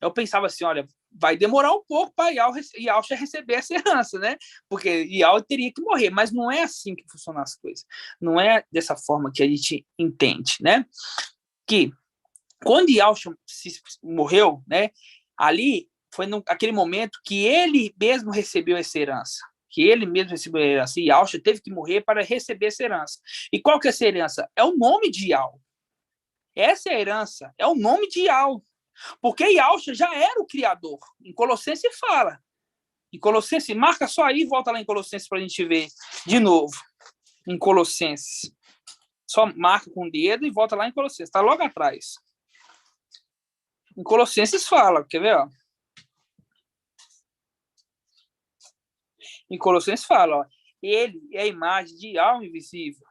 [SPEAKER 3] eu pensava assim, olha, vai demorar um pouco para Yahshua receber essa herança, né? Porque Yahweh teria que morrer, mas não é assim que funcionam as coisas. Não é dessa forma que a gente entende, né? Que quando Yahshua morreu, né? Ali foi naquele momento que ele mesmo recebeu essa herança. Que ele mesmo recebeu a herança. E Yahshua teve que morrer para receber essa herança. E qual que é essa herança? É o nome de Yahweh. Essa é a herança, é o nome de Yahweh. Porque Yahshua já era o Criador. Em Colossenses fala. Em Colossenses, marca só aí e volta lá em Colossenses para a gente ver de novo. Em Colossenses. Só marca com o dedo e volta lá em Colossenses. Está logo atrás. Em Colossenses fala, quer ver? Ó? Em Colossenses fala, ó, ele é a imagem de Yahweh invisível,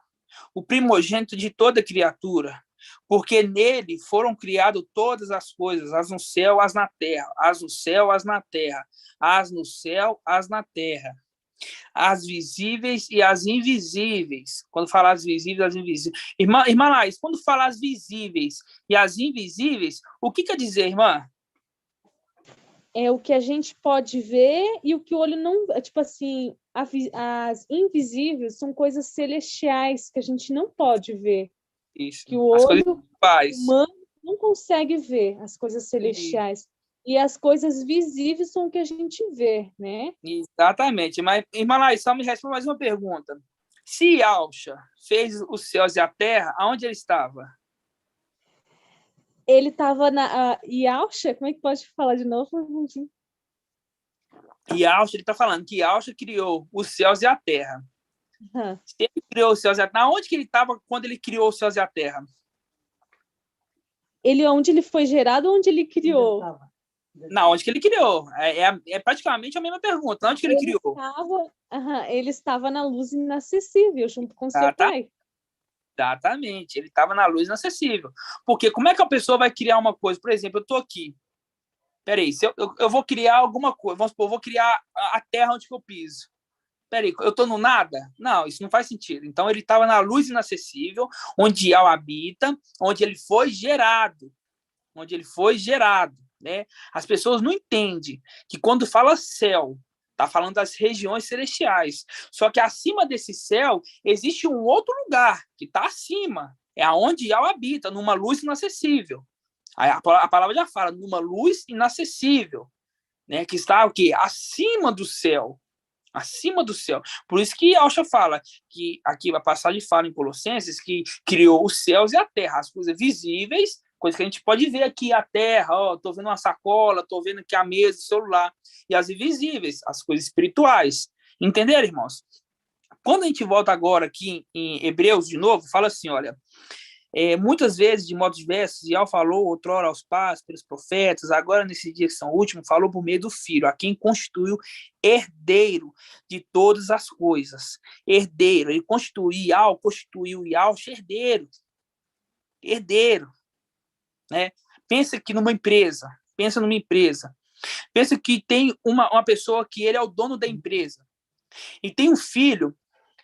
[SPEAKER 3] o primogênito de toda criatura, porque nele foram criadas todas as coisas, as no céu, as na terra, as no céu, as na terra, as no céu, as na terra, as visíveis e as invisíveis. Quando fala as visíveis e as invisíveis. Irmã Laís, quando fala as visíveis e as invisíveis, o que quer dizer, irmã?
[SPEAKER 4] É o que a gente pode ver e o que o olho não... Tipo assim, as invisíveis são coisas celestiais que a gente não pode ver.
[SPEAKER 3] Isso.
[SPEAKER 4] Que o olho humano não consegue ver, as coisas celestiais. E as coisas visíveis são o que a gente vê, né?
[SPEAKER 3] Exatamente. Mas, irmã Laís, só me responde mais uma pergunta. Se Yahshua fez os céus e a terra, aonde ele estava?
[SPEAKER 4] Ele estava na... Yahshua, como é que pode falar de novo?
[SPEAKER 3] Yahshua, ele está falando que Yahshua criou os céus e a terra.
[SPEAKER 4] Uhum.
[SPEAKER 3] Se ele criou os céus e a terra, onde que ele estava quando ele criou os céus e a terra?
[SPEAKER 4] Onde ele foi gerado, onde ele criou?
[SPEAKER 3] Não, onde que ele criou? É praticamente a mesma pergunta. Onde que ele criou?
[SPEAKER 4] Ele estava na luz inacessível, junto com seu pai.
[SPEAKER 3] Exatamente. Ele estava na luz inacessível. Porque como é que a pessoa vai criar uma coisa? Por exemplo, eu estou aqui. Peraí, se eu vou criar alguma coisa, vamos supor, eu vou criar a terra onde que eu piso. Peraí, eu estou no nada? Não, isso não faz sentido. Então, ele estava na luz inacessível, onde Yahweh habita, onde ele foi gerado. Onde ele foi gerado, né? As pessoas não entendem que quando fala céu, está falando das regiões celestiais. Só que acima desse céu, existe um outro lugar que está acima. É aonde Yahweh habita, numa luz inacessível. A palavra já fala, numa luz inacessível, né? Que está o quê? Acima do céu. Acima do céu. Por isso que Yahshua fala, que aqui a passagem fala em Colossenses, que criou os céus e a terra, as coisas visíveis Coisa que a gente pode ver aqui, a terra, ó, tô vendo uma sacola, tô vendo aqui a mesa, o celular, e as invisíveis, as coisas espirituais. Entenderam, irmãos? Quando a gente volta agora aqui em Hebreus de novo, fala assim, olha, muitas vezes, de modo diversos, Yahweh falou outrora aos pais, pelos profetas, agora nesse dia que são últimos, falou por meio do Filho, a quem constituiu herdeiro de todas as coisas. Herdeiro, ele constituiu Yahweh herdeiro. Herdeiro, né? Pensa numa empresa, pensa que tem uma pessoa que ele é o dono da empresa, e tem um filho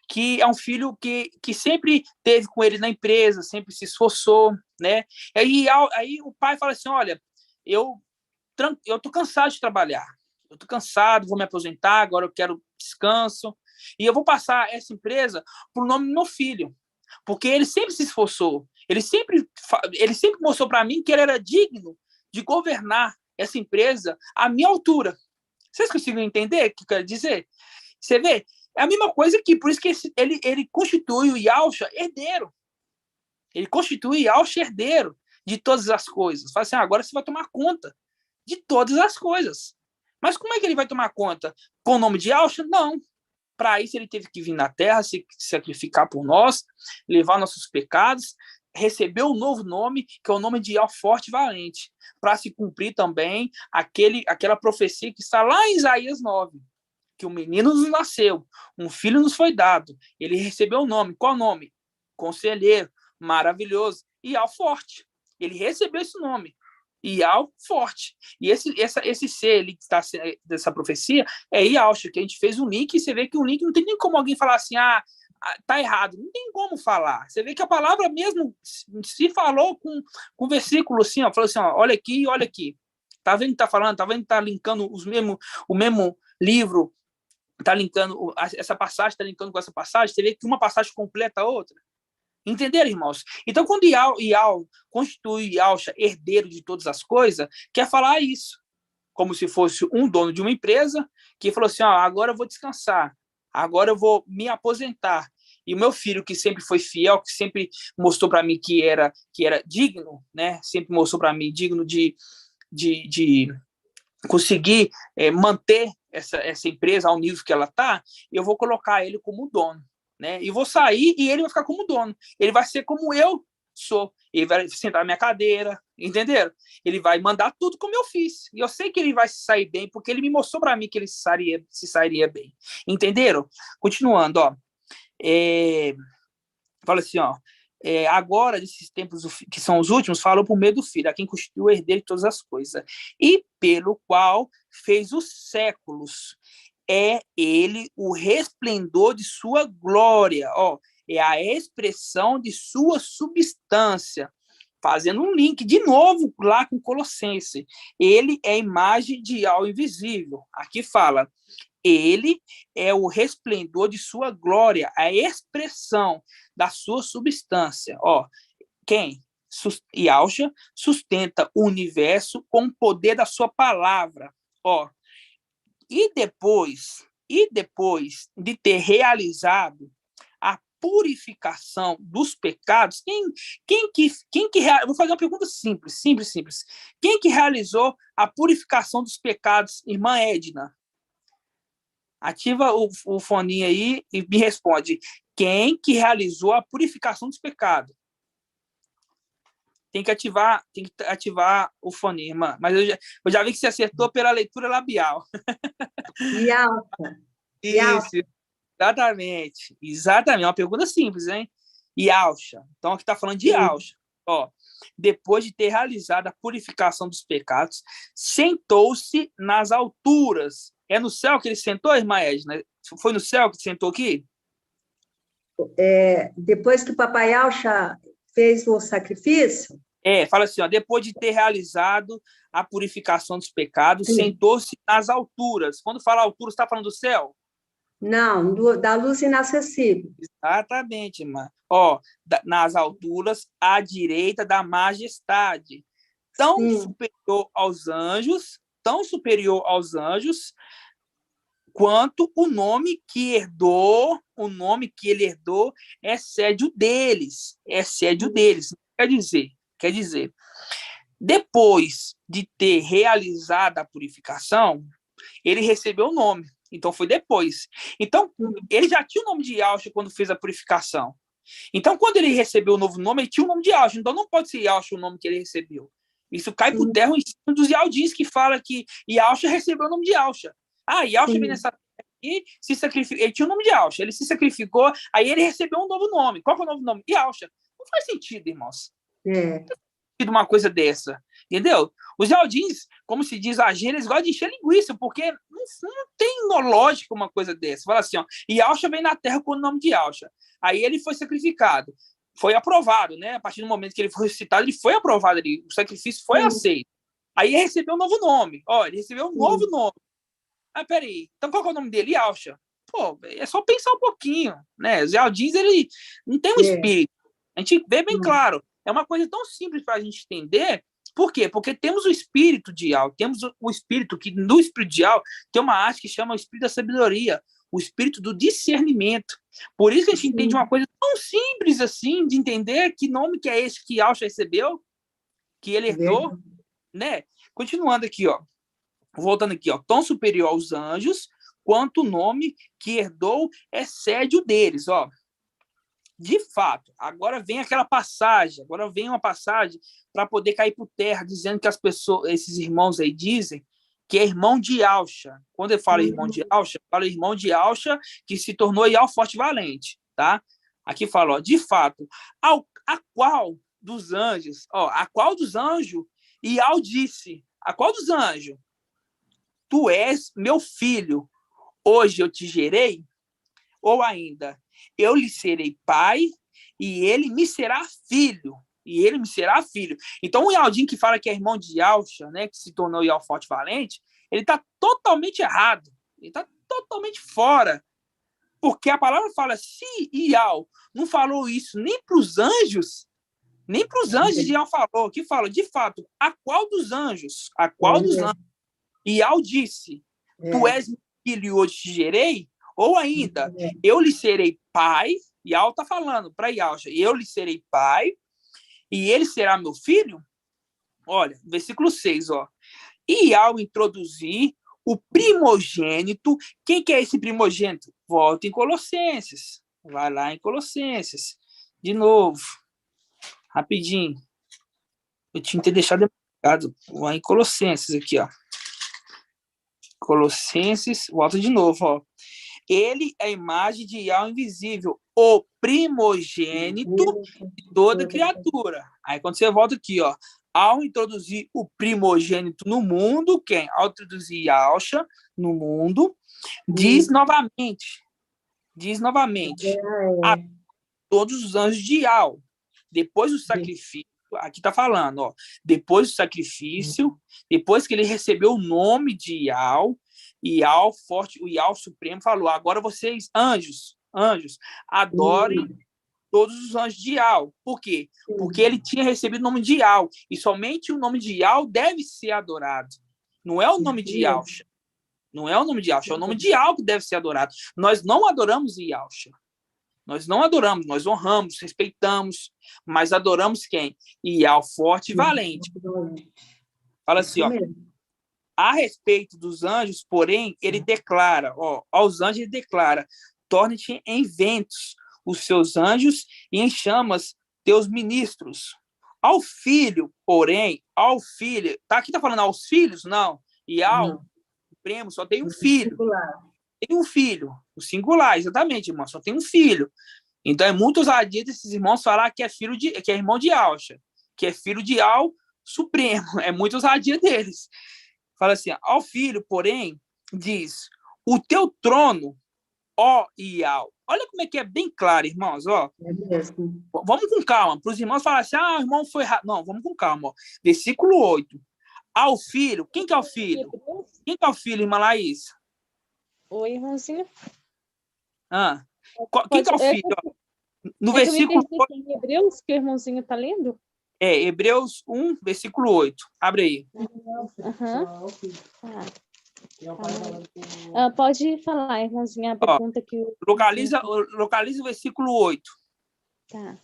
[SPEAKER 3] que é um filho que sempre teve com ele na empresa, sempre se esforçou, né? Aí o pai fala assim, olha, eu tô cansado de trabalhar, eu tô cansado, vou me aposentar, agora eu quero descanso, e eu vou passar essa empresa pro nome do meu filho, porque ele sempre se esforçou, ele sempre mostrou para mim que ele era digno de governar essa empresa à minha altura. Vocês conseguem entender o que eu quero dizer? Você vê? É a mesma coisa que, por isso que ele constitui o Yahshua herdeiro. Ele constitui o Yahshua herdeiro de todas as coisas. Fala assim, agora você vai tomar conta de todas as coisas. Mas como é que ele vai tomar conta? Com o nome de Yahshua? Não. Para isso ele teve que vir na terra, se sacrificar por nós, levar nossos pecados, receber um novo nome, que é o nome de Yahweh forte e valente, para se cumprir também aquela profecia que está lá em Isaías 9. Que um menino nos nasceu, um filho nos foi dado, ele recebeu o nome. Qual nome? Conselheiro, maravilhoso, Yahweh forte. Ele recebeu esse nome, Yahweh forte. E esse ser ali que está dessa profecia é Yahshua, que a gente fez um link, e você vê que um link não tem nem como alguém falar assim, tá errado, não tem como falar. Você vê que a palavra mesmo se falou com versículo assim, ó, falou assim, ó, olha aqui. Tá vendo que tá falando? Tá vendo que tá linkando o mesmo livro, tá linkando essa passagem, tá linkando com essa passagem, você vê que uma passagem completa a outra. Entenderam, irmãos? Então, quando Yahweh constitui Yahshua herdeiro de todas as coisas, quer falar isso, como se fosse um dono de uma empresa, que falou assim, ó, agora eu vou descansar, agora eu vou me aposentar. E o meu filho, que sempre foi fiel, que sempre mostrou para mim que era digno, né? Sempre mostrou para mim digno de conseguir manter essa empresa ao nível que ela está, eu vou colocar ele como dono, né? E vou sair e ele vai ficar como dono. Ele vai ser como eu sou. Ele vai sentar na minha cadeira, entenderam? Ele vai mandar tudo como eu fiz. E eu sei que ele vai se sair bem, porque ele me mostrou para mim que ele se sairia bem. Entenderam? Continuando, ó. Fala assim, ó. Agora, nesses tempos que são os últimos, falou por meio do Filho, a quem constituiu o herdeiro de todas as coisas, e pelo qual fez os séculos. É ele o resplendor de sua glória, ó, é a expressão de sua substância. Fazendo um link de novo lá com Colossenses. Ele é a imagem de algo invisível. Aqui fala, ele é o resplendor de sua glória, a expressão da sua substância. Ó, quem? Yahshua sustenta o universo com o poder da sua palavra. Ó, e depois de ter realizado a purificação dos pecados, vou fazer uma pergunta simples. Quem que realizou a purificação dos pecados, irmã Edna? Ativa o foninho aí e me responde. Quem que realizou a purificação dos pecados? Tem que ativar o fone, irmã. Mas eu já vi que você acertou pela leitura labial.
[SPEAKER 7] Yalta.
[SPEAKER 3] Isso, exatamente. Uma pergunta simples, hein? Yahshua. Então, aqui está falando de Yahshua. Ó, depois de ter realizado a purificação dos pecados, sentou-se nas alturas. É no céu que ele sentou, irmã Edna? Foi no céu que sentou aqui?
[SPEAKER 7] Depois que o papai Yalcha fez o sacrifício?
[SPEAKER 3] Fala assim, ó, depois de ter realizado a purificação dos pecados, sentou-se nas alturas. Quando fala alturas, está falando do céu?
[SPEAKER 7] Não, da luz inacessível.
[SPEAKER 3] Exatamente, irmã. Ó, nas alturas, à direita da majestade. Tão superior aos anjos, quanto o nome que ele herdou excede o deles. Quer dizer, Quer dizer, depois de ter realizado a purificação, ele recebeu o nome. Então, foi depois. Então, ele já tinha o nome de Yahshua quando fez a purificação. Então, quando ele recebeu o novo nome, ele tinha o nome de Yahshua. Então, não pode ser Yahshua o nome que ele recebeu. Isso cai por terra em cima dos Yaldins, que fala que Yahshua recebeu o nome de Yahshua. Yahshua veio nessa terra aqui, se sacrificou. Ele tinha o nome de Yahshua, ele se sacrificou, aí ele recebeu um novo nome. Qual que é o novo nome? Yahshua. Não faz sentido, irmãos. Uma coisa dessa, entendeu? Os Yaldins, como se diz a gíria, eles gostam de encher linguiça, porque não tem lógica uma coisa dessa. Fala assim, ó, Yahshua vem na terra com o nome de Yahshua. Aí ele foi sacrificado. Foi aprovado, né? A partir do momento que ele foi ressuscitado, ele foi aprovado ali. O sacrifício foi aceito. Aí ele recebeu um novo nome. Ó, ele recebeu um novo nome. Peraí. Então qual que é o nome dele? Yahshua. Pô, é só pensar um pouquinho, né? Os Yaldins, ele não tem um espírito. A gente vê bem claro. É uma coisa tão simples para a gente entender. Por quê? Porque temos o espírito de Yahweh, temos o espírito que no espírito de Yahweh tem uma arte que chama o espírito da sabedoria, o espírito do discernimento. Por isso que a gente entende uma coisa tão simples assim, de entender que nome que é esse que Yahweh recebeu, que ele herdou, né? Continuando aqui, ó. Voltando aqui, ó. Tão superior aos anjos, quanto o nome que herdou excede o deles, ó. De fato, agora vem aquela passagem, agora vem uma passagem para poder cair por terra, dizendo que as pessoas, esses irmãos aí dizem que é irmão de Yahshua. Quando eu falo irmão de Yahshua, eu falo irmão de Yahshua que se tornou Yahweh forte e valente, tá? Aqui fala, ó, de fato, a qual dos anjos, Yahweh disse, a qual dos anjos? Tu és meu filho, hoje eu te gerei? Ou ainda, eu lhe serei pai e ele me será filho. E ele me será filho. Então, o Yaldin que fala que é irmão de Yahshua, né, que se tornou Yahweh forte e valente, ele está totalmente errado. Ele está totalmente fora. Porque a palavra fala, se Yahweh não falou isso nem para os anjos, nem para os anjos Yahweh falou, que fala, de fato, a qual dos anjos? A qual dos anjos? Yahweh disse, tu és meu filho e hoje te gerei? Ou ainda, eu lhe serei pai, Yahweh está falando para Yahshua, eu lhe serei pai, e ele será meu filho? Olha, versículo 6, ó. E ao introduzir o primogênito, quem que é esse primogênito? Volta em Colossenses. Vai lá em Colossenses. De novo. Rapidinho. Eu tinha que ter deixado marcado. Vai em Colossenses aqui, ó. Colossenses, volta de novo, ó. Ele é a imagem de Yahweh invisível, o primogênito de toda criatura. Aí quando você volta aqui, ó, ao introduzir o primogênito no mundo, quem? Ao introduzir Yahshua no mundo, diz novamente, a todos os anjos de Yahweh, depois do sacrifício, aqui está falando, ó, depois do sacrifício, depois que ele recebeu o nome de Yahweh, e Yahweh forte, o Yahweh Supremo falou, agora vocês, anjos, adorem todos os anjos de Yahweh. Por quê? Porque ele tinha recebido o nome de Yahweh, e somente o nome de Yahweh deve ser adorado. Não é o nome de Yahshua. Não é o nome de Yahshua, é o nome de Yahweh que deve ser adorado. Nós não adoramos Yahshua. Nós não adoramos, nós honramos, respeitamos, mas adoramos quem? Yahweh forte e valente. Fala assim, ó. A respeito dos anjos, porém, ele declara, ó, aos anjos ele declara, torne-te em ventos os seus anjos e em chamas teus ministros. Ao filho, porém, tá aqui tá falando aos filhos? Não. E ao Supremo só tem um filho. Tem um filho, o singular, exatamente, irmão, só tem um filho. Então é muito ousadia desses irmãos falar que é que é irmão de Yahshua, que é filho de Yahweh Supremo. É muito ousadia deles. Fala assim, ao filho, porém, diz, o teu trono, ó Yahweh. Olha como é que é bem claro, irmãos, ó. Vamos com calma, para os irmãos falarem assim, o irmão foi errado. Não, vamos com calma, ó. Versículo 8. Ao filho, quem que é o filho? Quem que é o filho, irmã Laís?
[SPEAKER 4] Oi, irmãozinho.
[SPEAKER 3] Quem que é o filho? No versículo 8.
[SPEAKER 4] Em Hebreus, que o irmãozinho está lendo?
[SPEAKER 3] Hebreus 1, versículo 8. Abre aí.
[SPEAKER 4] Pode falar, irmãozinha, a pergunta que...
[SPEAKER 3] Localiza o versículo 8.
[SPEAKER 4] Tá.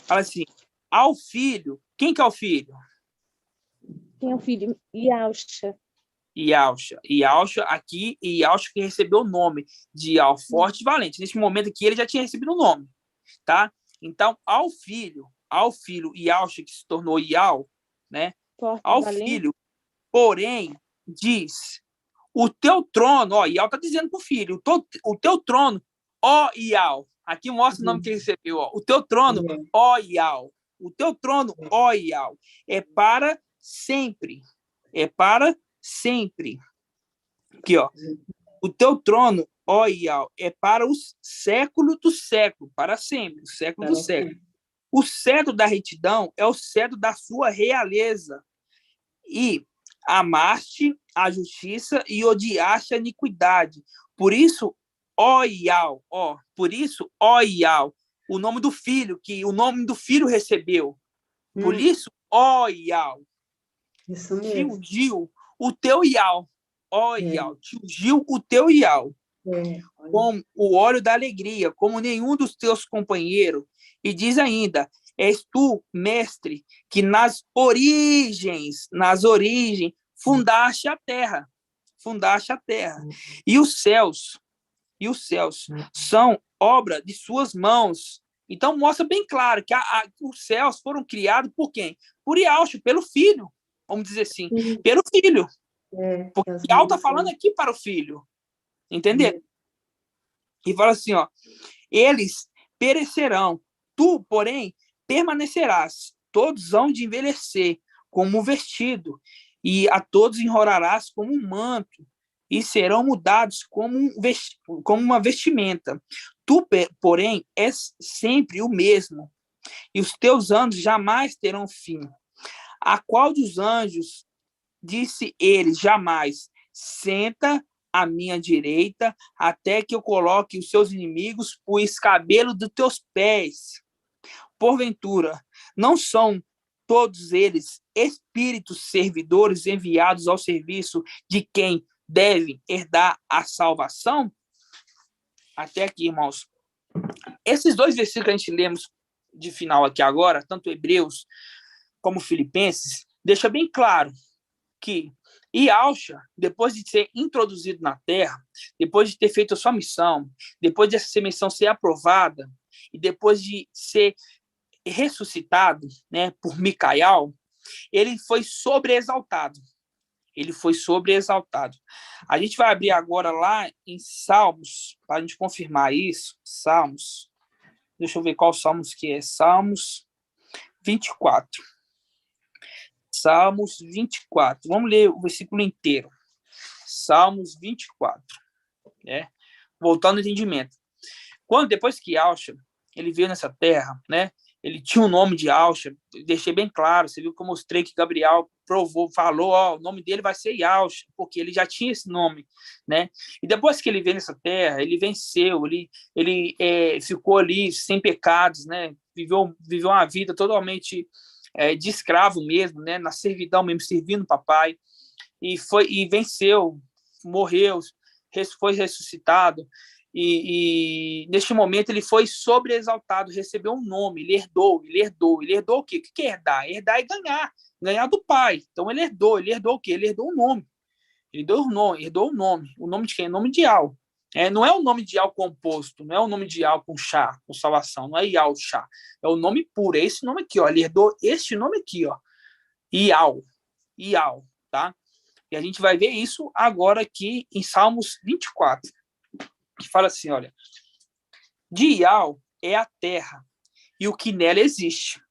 [SPEAKER 3] Fala assim, ao filho, Quem que é o filho?
[SPEAKER 4] Quem é o filho? Yausha.
[SPEAKER 3] Yausha aqui, e Yausha que recebeu o nome de Ial, forte e valente. Nesse momento aqui, ele já tinha recebido o nome, tá? Então, ao filho Yausha, que se tornou Ial, né?
[SPEAKER 4] Forte e
[SPEAKER 3] Ao
[SPEAKER 4] valente.
[SPEAKER 3] filho, porém, diz, o teu trono, ó, Ial tá dizendo pro filho, o teu trono, ó Ial, aqui mostra o nome que ele recebeu, ó, o teu trono, ó Ial, o teu trono, ó Ial, é para sempre, é para sempre. Aqui, ó, o teu trono, ó Ial, é para os séculos do século, para sempre, o século do século. O cetro da retidão é o cetro da sua realeza. E amaste a justiça e odiaste a iniquidade. Por isso, ó Ial, o nome do filho, que o nome do filho recebeu. Por isso, ó Ial,
[SPEAKER 7] Isso
[SPEAKER 3] te
[SPEAKER 7] mesmo.
[SPEAKER 3] ungiu o teu Ial. Ó Ial, te ungiu o teu Ial. Com o óleo da alegria, como nenhum dos teus companheiros. E diz ainda, és tu, mestre, que nas origens, fundaste a terra. E os céus são obra de suas mãos. Então, mostra bem claro que os céus foram criados por quem? Por Yausha, pelo filho, vamos dizer assim, pelo filho. Porque Ial está falando aqui para o filho. Entendeu? E fala assim, ó, eles perecerão, tu, porém, permanecerás. Todos hão de envelhecer como um vestido, e a todos enrolarás como um manto, e serão mudados como uma vestimenta. Tu, porém, és sempre o mesmo, e os teus anos jamais terão fim. A qual dos anjos disse ele jamais, senta à minha direita, até que eu coloque os seus inimigos por escabelo dos teus pés. Porventura, não são todos eles espíritos servidores enviados ao serviço de quem deve herdar a salvação? Até aqui, irmãos. Esses dois versículos que a gente lemos de final aqui agora, tanto Hebreus como Filipenses, deixa bem claro que Yausha, depois de ser introduzido na Terra, depois de ter feito a sua missão, depois dessa missão ser aprovada, e depois de ser ressuscitado, né, por Micael, ele foi sobreexaltado. A gente vai abrir agora lá em Salmos, para a gente confirmar isso. Salmos. Deixa eu ver qual Salmos que é. Salmos 24. Salmos 24. Vamos ler o versículo inteiro. Salmos 24. Né? Voltando ao entendimento. Depois que Yausha, ele veio nessa terra, né? Ele tinha o nome de Yausha, deixei bem claro, você viu que eu mostrei que Gabriel falou, o nome dele vai ser Yausha, porque ele já tinha esse nome, né? E depois que ele veio nessa terra, ele venceu, ele ficou ali sem pecados, né? Viveu uma vida totalmente de escravo mesmo, né? Na servidão mesmo, servindo o papai, e venceu, morreu, foi ressuscitado. E neste momento ele foi sobreexaltado, recebeu um nome, ele herdou o quê? O que é herdar? Herdar é ganhar do pai. Então ele herdou o quê? Ele herdou o nome. Herdou o nome de quem? O nome de Ial. Não é o nome de Ial composto, não é o nome de Ial com chá, com salvação, não é Ial chá, é o nome puro, é esse nome aqui, ó. Ele herdou este nome aqui, ó. Ial, tá? E a gente vai ver isso agora aqui em Salmos 24. Que fala assim, olha, de Ial é a terra e o que nela existe,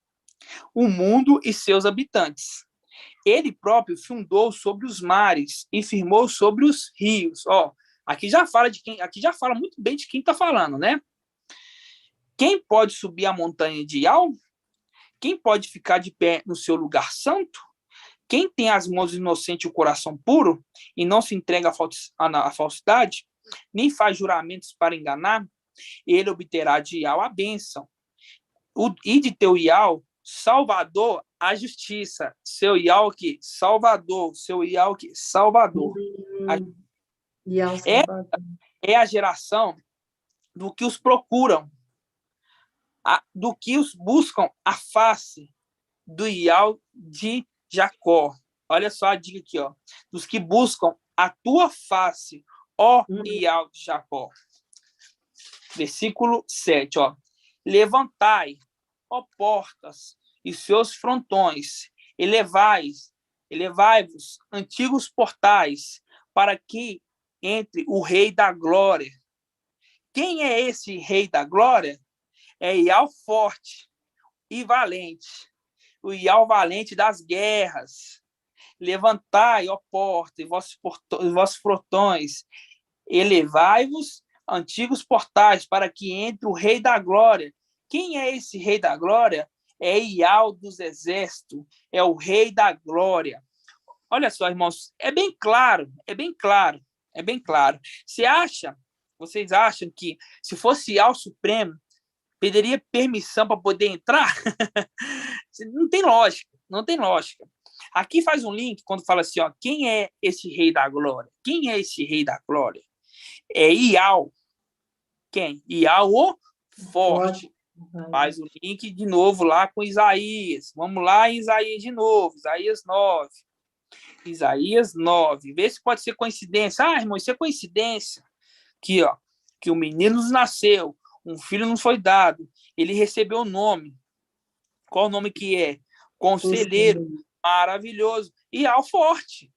[SPEAKER 3] o mundo e seus habitantes. Ele próprio fundou sobre os mares e firmou sobre os rios. Aqui já fala muito bem de quem está falando, né? Quem pode subir a montanha de Ial? Quem pode ficar de pé no seu lugar santo? Quem tem as mãos inocentes e o coração puro e não se entrega à falsidade? Nem faz juramentos para enganar, ele obterá de Ial a bênção. E de teu Ial, Salvador, a justiça. Seu Ial que Salvador, Salvador. É a geração do que os procuram, do que os buscam a face do Ial de Jacó. Olha só a dica aqui, ó. Dos que buscam a tua face, ó Ial de Jacó. Versículo 7, ó. Levantai, ó portas, e seus frontões, elevai-vos, antigos portais, para que entre o Rei da Glória. Quem é esse Rei da Glória? É Ial forte e valente, o Ial valente das guerras. Levantai, ó porta, e vossos frontões, elevai-vos, antigos portais, para que entre o Rei da Glória. Quem é esse Rei da Glória? É Ial dos exércitos, é o Rei da Glória. Olha só, irmãos, é bem claro. Vocês acham que se fosse Ial Supremo, pediria permissão para poder entrar? Não tem lógica. Aqui faz um link quando fala assim, ó, quem é esse Rei da Glória? Quem é esse Rei da Glória? É Ial. Quem? Ial o forte. Faz o link de novo lá com Isaías. Vamos lá em Isaías de novo. Isaías 9. Isaías 9. Vê se pode ser coincidência. Ah, irmão, isso é coincidência. Aqui, ó. Que o menino nos nasceu, um filho nos foi dado. Ele recebeu o nome. Qual o nome que é? Conselheiro, maravilhoso. Ial forte.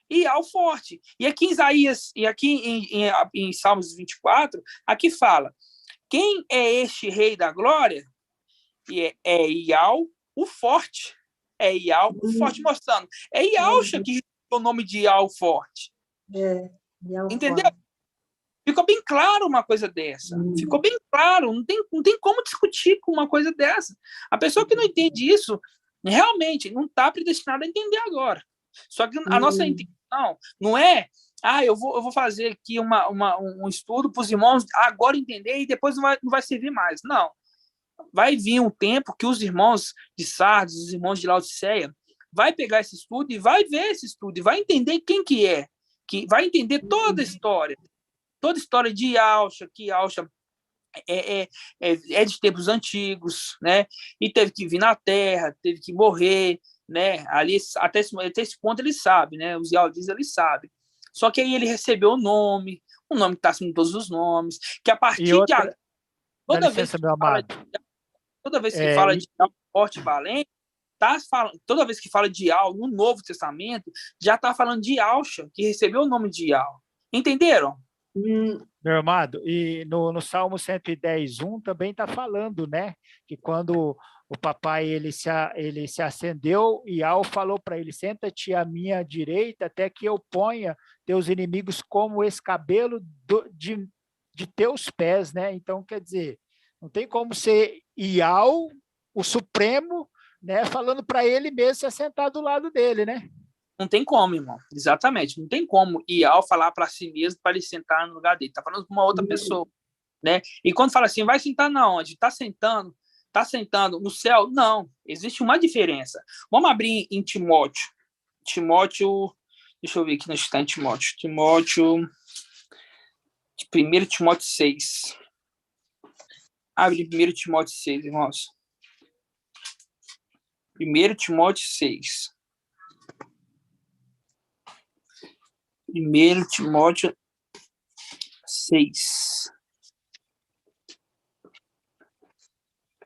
[SPEAKER 3] Ial forte. E aqui em Isaías, e aqui em Salmos 24, aqui fala, quem é este Rei da Glória? É Ial o forte. É Ial o forte, mostrando. É Ialcha que recebeu o nome de Ial forte.
[SPEAKER 7] Ial
[SPEAKER 3] entendeu?
[SPEAKER 7] forte.
[SPEAKER 3] Ficou bem claro uma coisa dessa. Ficou bem claro. Não tem como discutir com uma coisa dessa. A pessoa que não entende isso, realmente, não está predestinada a entender agora. Só que a nossa intenção não é eu vou fazer aqui um estudo para os irmãos agora entender e depois não vai servir mais. Não. Vai vir um tempo que os irmãos de Sardes, os irmãos de Laodiceia, vai pegar esse estudo e vai ver esse estudo e vai entender quem que é, que vai entender toda a história de Ialcha, que Ialcha é de tempos antigos, né? E teve que vir na Terra, teve que morrer, né? Ali, até esse ponto ele sabe, né? Os Ialdis ele sabe. Só que aí ele recebeu o nome que está acima de todos os nomes, que a partir de agora, toda vez que fala de Ial forte e valente, toda vez que fala de Ial no Novo Testamento, já está falando de Ialcha, que recebeu o nome de Ial. Entenderam?
[SPEAKER 5] Meu amado, e no Salmo 110:1 também está falando, né? Que quando o papai ele se acendeu, Ial falou para ele, senta-te à minha direita até que eu ponha teus inimigos como escabelo de teus pés, né? Então, quer dizer, não tem como ser Ial, o Supremo, né? Falando para ele mesmo se assentar do lado dele, né?
[SPEAKER 3] Não tem como, irmão. Exatamente. Não tem como Ial falar para si mesmo para ele sentar no lugar dele. Está falando com uma outra pessoa, né? E quando fala assim, vai sentar na onde? Está sentando no céu? Não. Existe uma diferença. Vamos abrir em Timóteo. Deixa eu ver aqui onde está em Timóteo. 1 Timóteo 6. Abre 1 Timóteo 6, irmãos. 1 Timóteo 6. 1 Timóteo 6.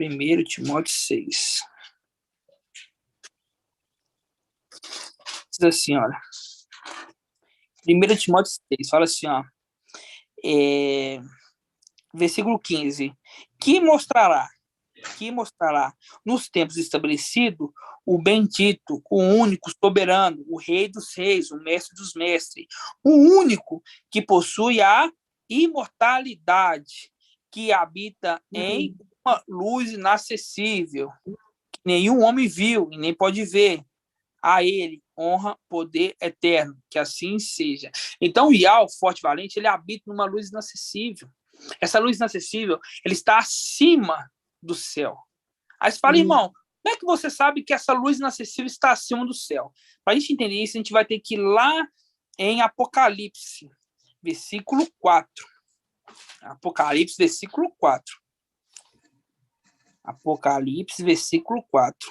[SPEAKER 3] 1 Timóteo 6. Diz assim, olha. 1 Timóteo 6, fala assim, ó. Versículo 15. Que mostrará nos tempos estabelecidos o bendito, o único soberano, o rei dos reis, o mestre dos mestres, o único que possui a imortalidade, que habita em uma luz inacessível, que nenhum homem viu e nem pode ver. A ele honra, poder eterno, que assim seja. Então, o Ial, forte e valente, ele habita numa luz inacessível. Essa luz inacessível, ele está acima do céu. Aí você fala, irmão, como é que você sabe que essa luz inacessível está acima do céu? Para a gente entender isso, a gente vai ter que ir lá em Apocalipse, versículo 4. Apocalipse, versículo 4. Apocalipse, versículo 4.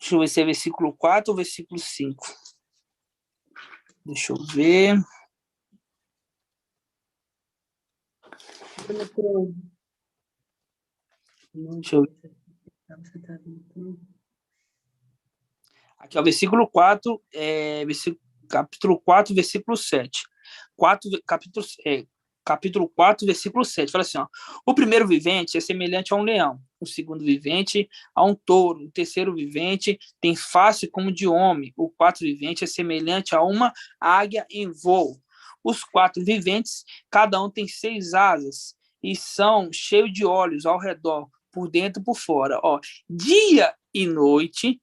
[SPEAKER 3] Deixa eu ver se é versículo 4 ou versículo 5. Deixa eu ver. Deixa eu ver. Aqui é o versículo 4, capítulo 4, versículo 7. Capítulo 4, versículo 7. Fala assim, ó, o primeiro vivente é semelhante a um leão, o segundo vivente a um touro, o terceiro vivente tem face como de homem, o quarto vivente é semelhante a uma águia em voo. Os 4 viventes, cada um tem 6 asas e são cheios de olhos ao redor, por dentro e por fora. Ó, dia e noite,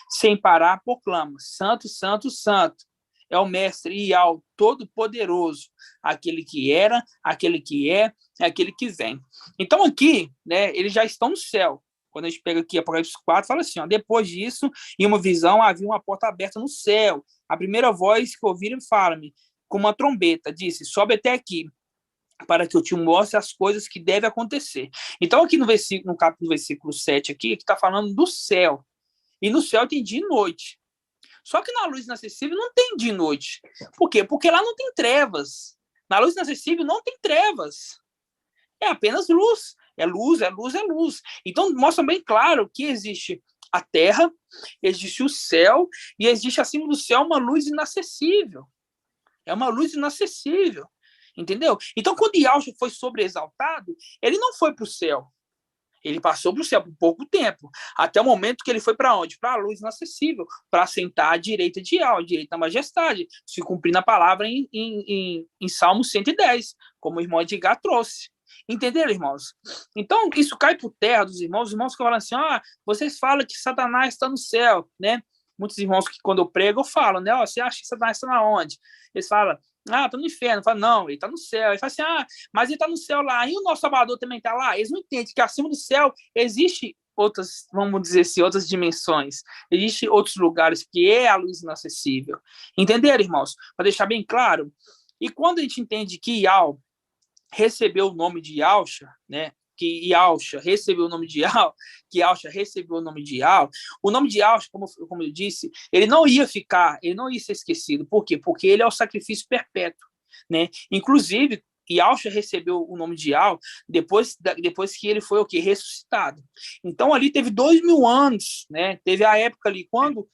[SPEAKER 3] sem parar, proclama: Santo, Santo, Santo. É o Mestre Ial, Todo-Poderoso, aquele que era, aquele que é, aquele que vem. Então aqui, né, eles já estão no céu. Quando a gente pega aqui Apocalipse 4, fala assim, ó, depois disso, em uma visão, havia uma porta aberta no céu. A primeira voz que ouviram fala-me, com uma trombeta, disse, sobe até aqui, para que eu te mostre as coisas que devem acontecer. Então aqui no versículo 7, aqui está falando do céu. E no céu tem dia e noite. Só que na luz inacessível não tem dia e noite. Por quê? Porque lá não tem trevas. Na luz inacessível não tem trevas. É apenas luz. É luz, é luz, é luz. Então mostra bem claro que existe a terra, existe o céu, e existe acima do céu uma luz inacessível. É uma luz inacessível. Entendeu? Então, quando Yahshua foi sobreexaltado, ele não foi para o céu. Ele passou para o céu por pouco tempo, até o momento que ele foi para onde? Para a luz inacessível, para sentar à direita de Yahweh, à direita da majestade, se cumprindo a palavra em Salmo 110, como o irmão Edgar trouxe. Entenderam, irmãos? Então, isso cai por terra dos irmãos. Os irmãos que falam assim, vocês falam que Satanás está no céu, né? Muitos irmãos que quando eu prego, eu falo, né? Você acha que Satanás está na onde? Eles falam, está no inferno. Fala, não, ele está no céu. Ele fala assim, mas ele está no céu lá. E o nosso Salvador também está lá? Eles não entendem que acima do céu existe outras, vamos dizer assim, outras dimensões. Existem outros lugares que é a luz inacessível. Entenderam, irmãos? Para deixar bem claro. E quando a gente entende que Yahweh recebeu o nome de Yahshua, né? Que Yahshua recebeu o nome de Yahweh, que Yahshua recebeu o nome de Yahweh, o nome de Yahshua, como eu disse, ele não ia ser esquecido. Por quê? Porque ele é o sacrifício perpétuo, né? Inclusive, Yahshua recebeu o nome de Yahweh depois que ele foi o quê? Ressuscitado. Então, ali teve 2000 anos, né? Teve a época ali, quando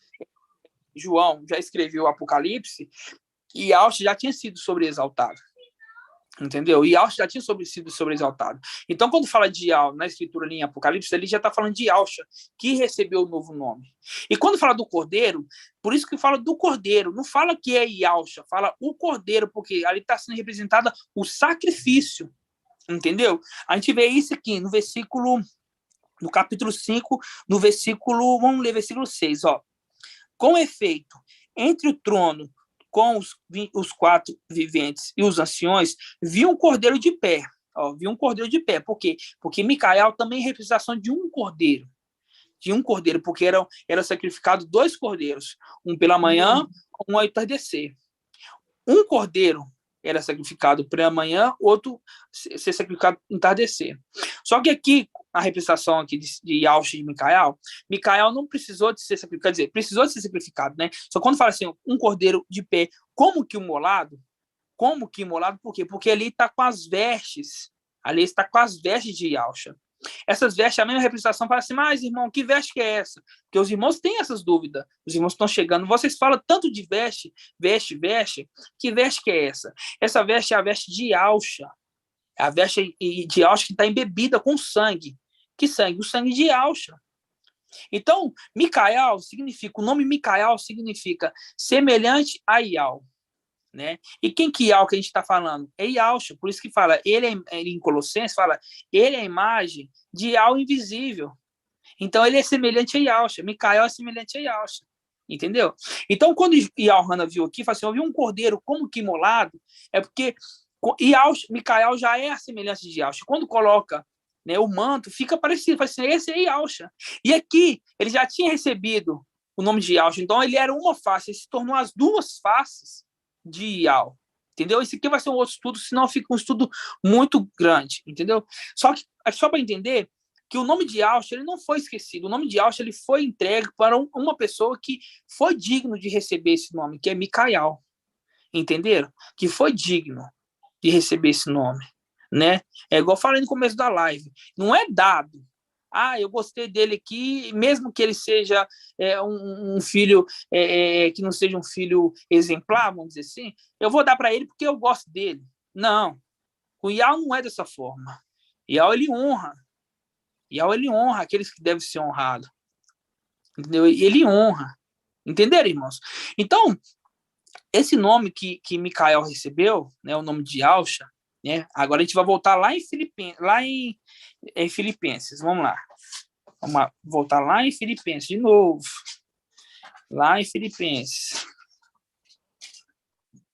[SPEAKER 3] João já escreveu o Apocalipse, e Yahshua já tinha sido sobreexaltado. Entendeu? E Yahshua já tinha sido sobreexaltado. Então, quando fala de Yahshua na escritura ali em Apocalipse, ele já está falando de Yahshua, que recebeu o novo nome. E quando fala do Cordeiro, por isso que fala do Cordeiro, não fala que é Yahshua, fala o Cordeiro, porque ali está sendo representada o sacrifício. Entendeu? A gente vê isso aqui no capítulo 5, no versículo, vamos ler versículo 6, ó. Com efeito, entre o trono com os 4 viventes e os anciões, viu um cordeiro de pé. Ó, viu um cordeiro de pé. Por quê? Porque Micael também é representação de um cordeiro. Porque era sacrificado 2 cordeiros. Um pela manhã, um ao entardecer. Um cordeiro era sacrificado pela manhã, outro ser sacrificado ao entardecer. Só que aqui, a representação aqui de Yahshua e Micael não precisou de ser sacrificado, quer dizer, precisou de ser sacrificado, né? Só quando fala assim, um cordeiro de pé, como que imolado, por quê? Porque ali está com as vestes, de Yahshua. Essas vestes, a mesma representação, fala assim, mas irmão, que veste que é essa? Porque os irmãos têm essas dúvidas, os irmãos estão chegando, vocês falam tanto de veste, que veste que é essa? Essa veste é a veste de Yahshua, a veste de Yahshua que está embebida com sangue. Que sangue? O sangue de Yahshua. Então, Micael o nome Micael significa semelhante a Yahweh. Né? E quem que Yahweh que a gente está falando? É Yahshua, por isso que fala, ele em Colossenses fala, ele é a imagem de Yahweh invisível. Então ele é semelhante a Yahshua, Micael é semelhante a Yahshua, entendeu? Então quando Yahweh viu aqui, fala assim, eu vi um cordeiro como que imolado, é porque Micael já é a semelhança de Yahshua. Quando coloca, né, o manto, fica parecido, fala assim, esse é Yahshua. E aqui ele já tinha recebido o nome de Yahshua, então ele era uma face, ele se tornou as 2 faces de Yahweh, entendeu? Esse aqui vai ser um outro estudo, senão fica um estudo muito grande, entendeu? Só para entender que o nome de Yahshua ele não foi esquecido. O nome de Yahshua ele foi entregue para uma pessoa que foi digno de receber esse nome, que é Micael. Entenderam? Que foi digno de receber esse nome, né? É igual eu falei no começo da live. Não é dado. Eu gostei dele aqui, mesmo que ele seja um filho que não seja um filho exemplar, vamos dizer assim, eu vou dar para ele porque eu gosto dele. Não. O Yahweh não é dessa forma. Yahweh ele honra. Yahweh ele honra aqueles que devem ser honrados. Entendeu? Ele honra. Entenderam, irmãos? Então, esse nome que Micael recebeu, né, o nome de Yahshua, né, agora a gente vai voltar lá em Filipenses. Vamos lá. Vamos voltar lá em Filipenses de novo. Lá em Filipenses.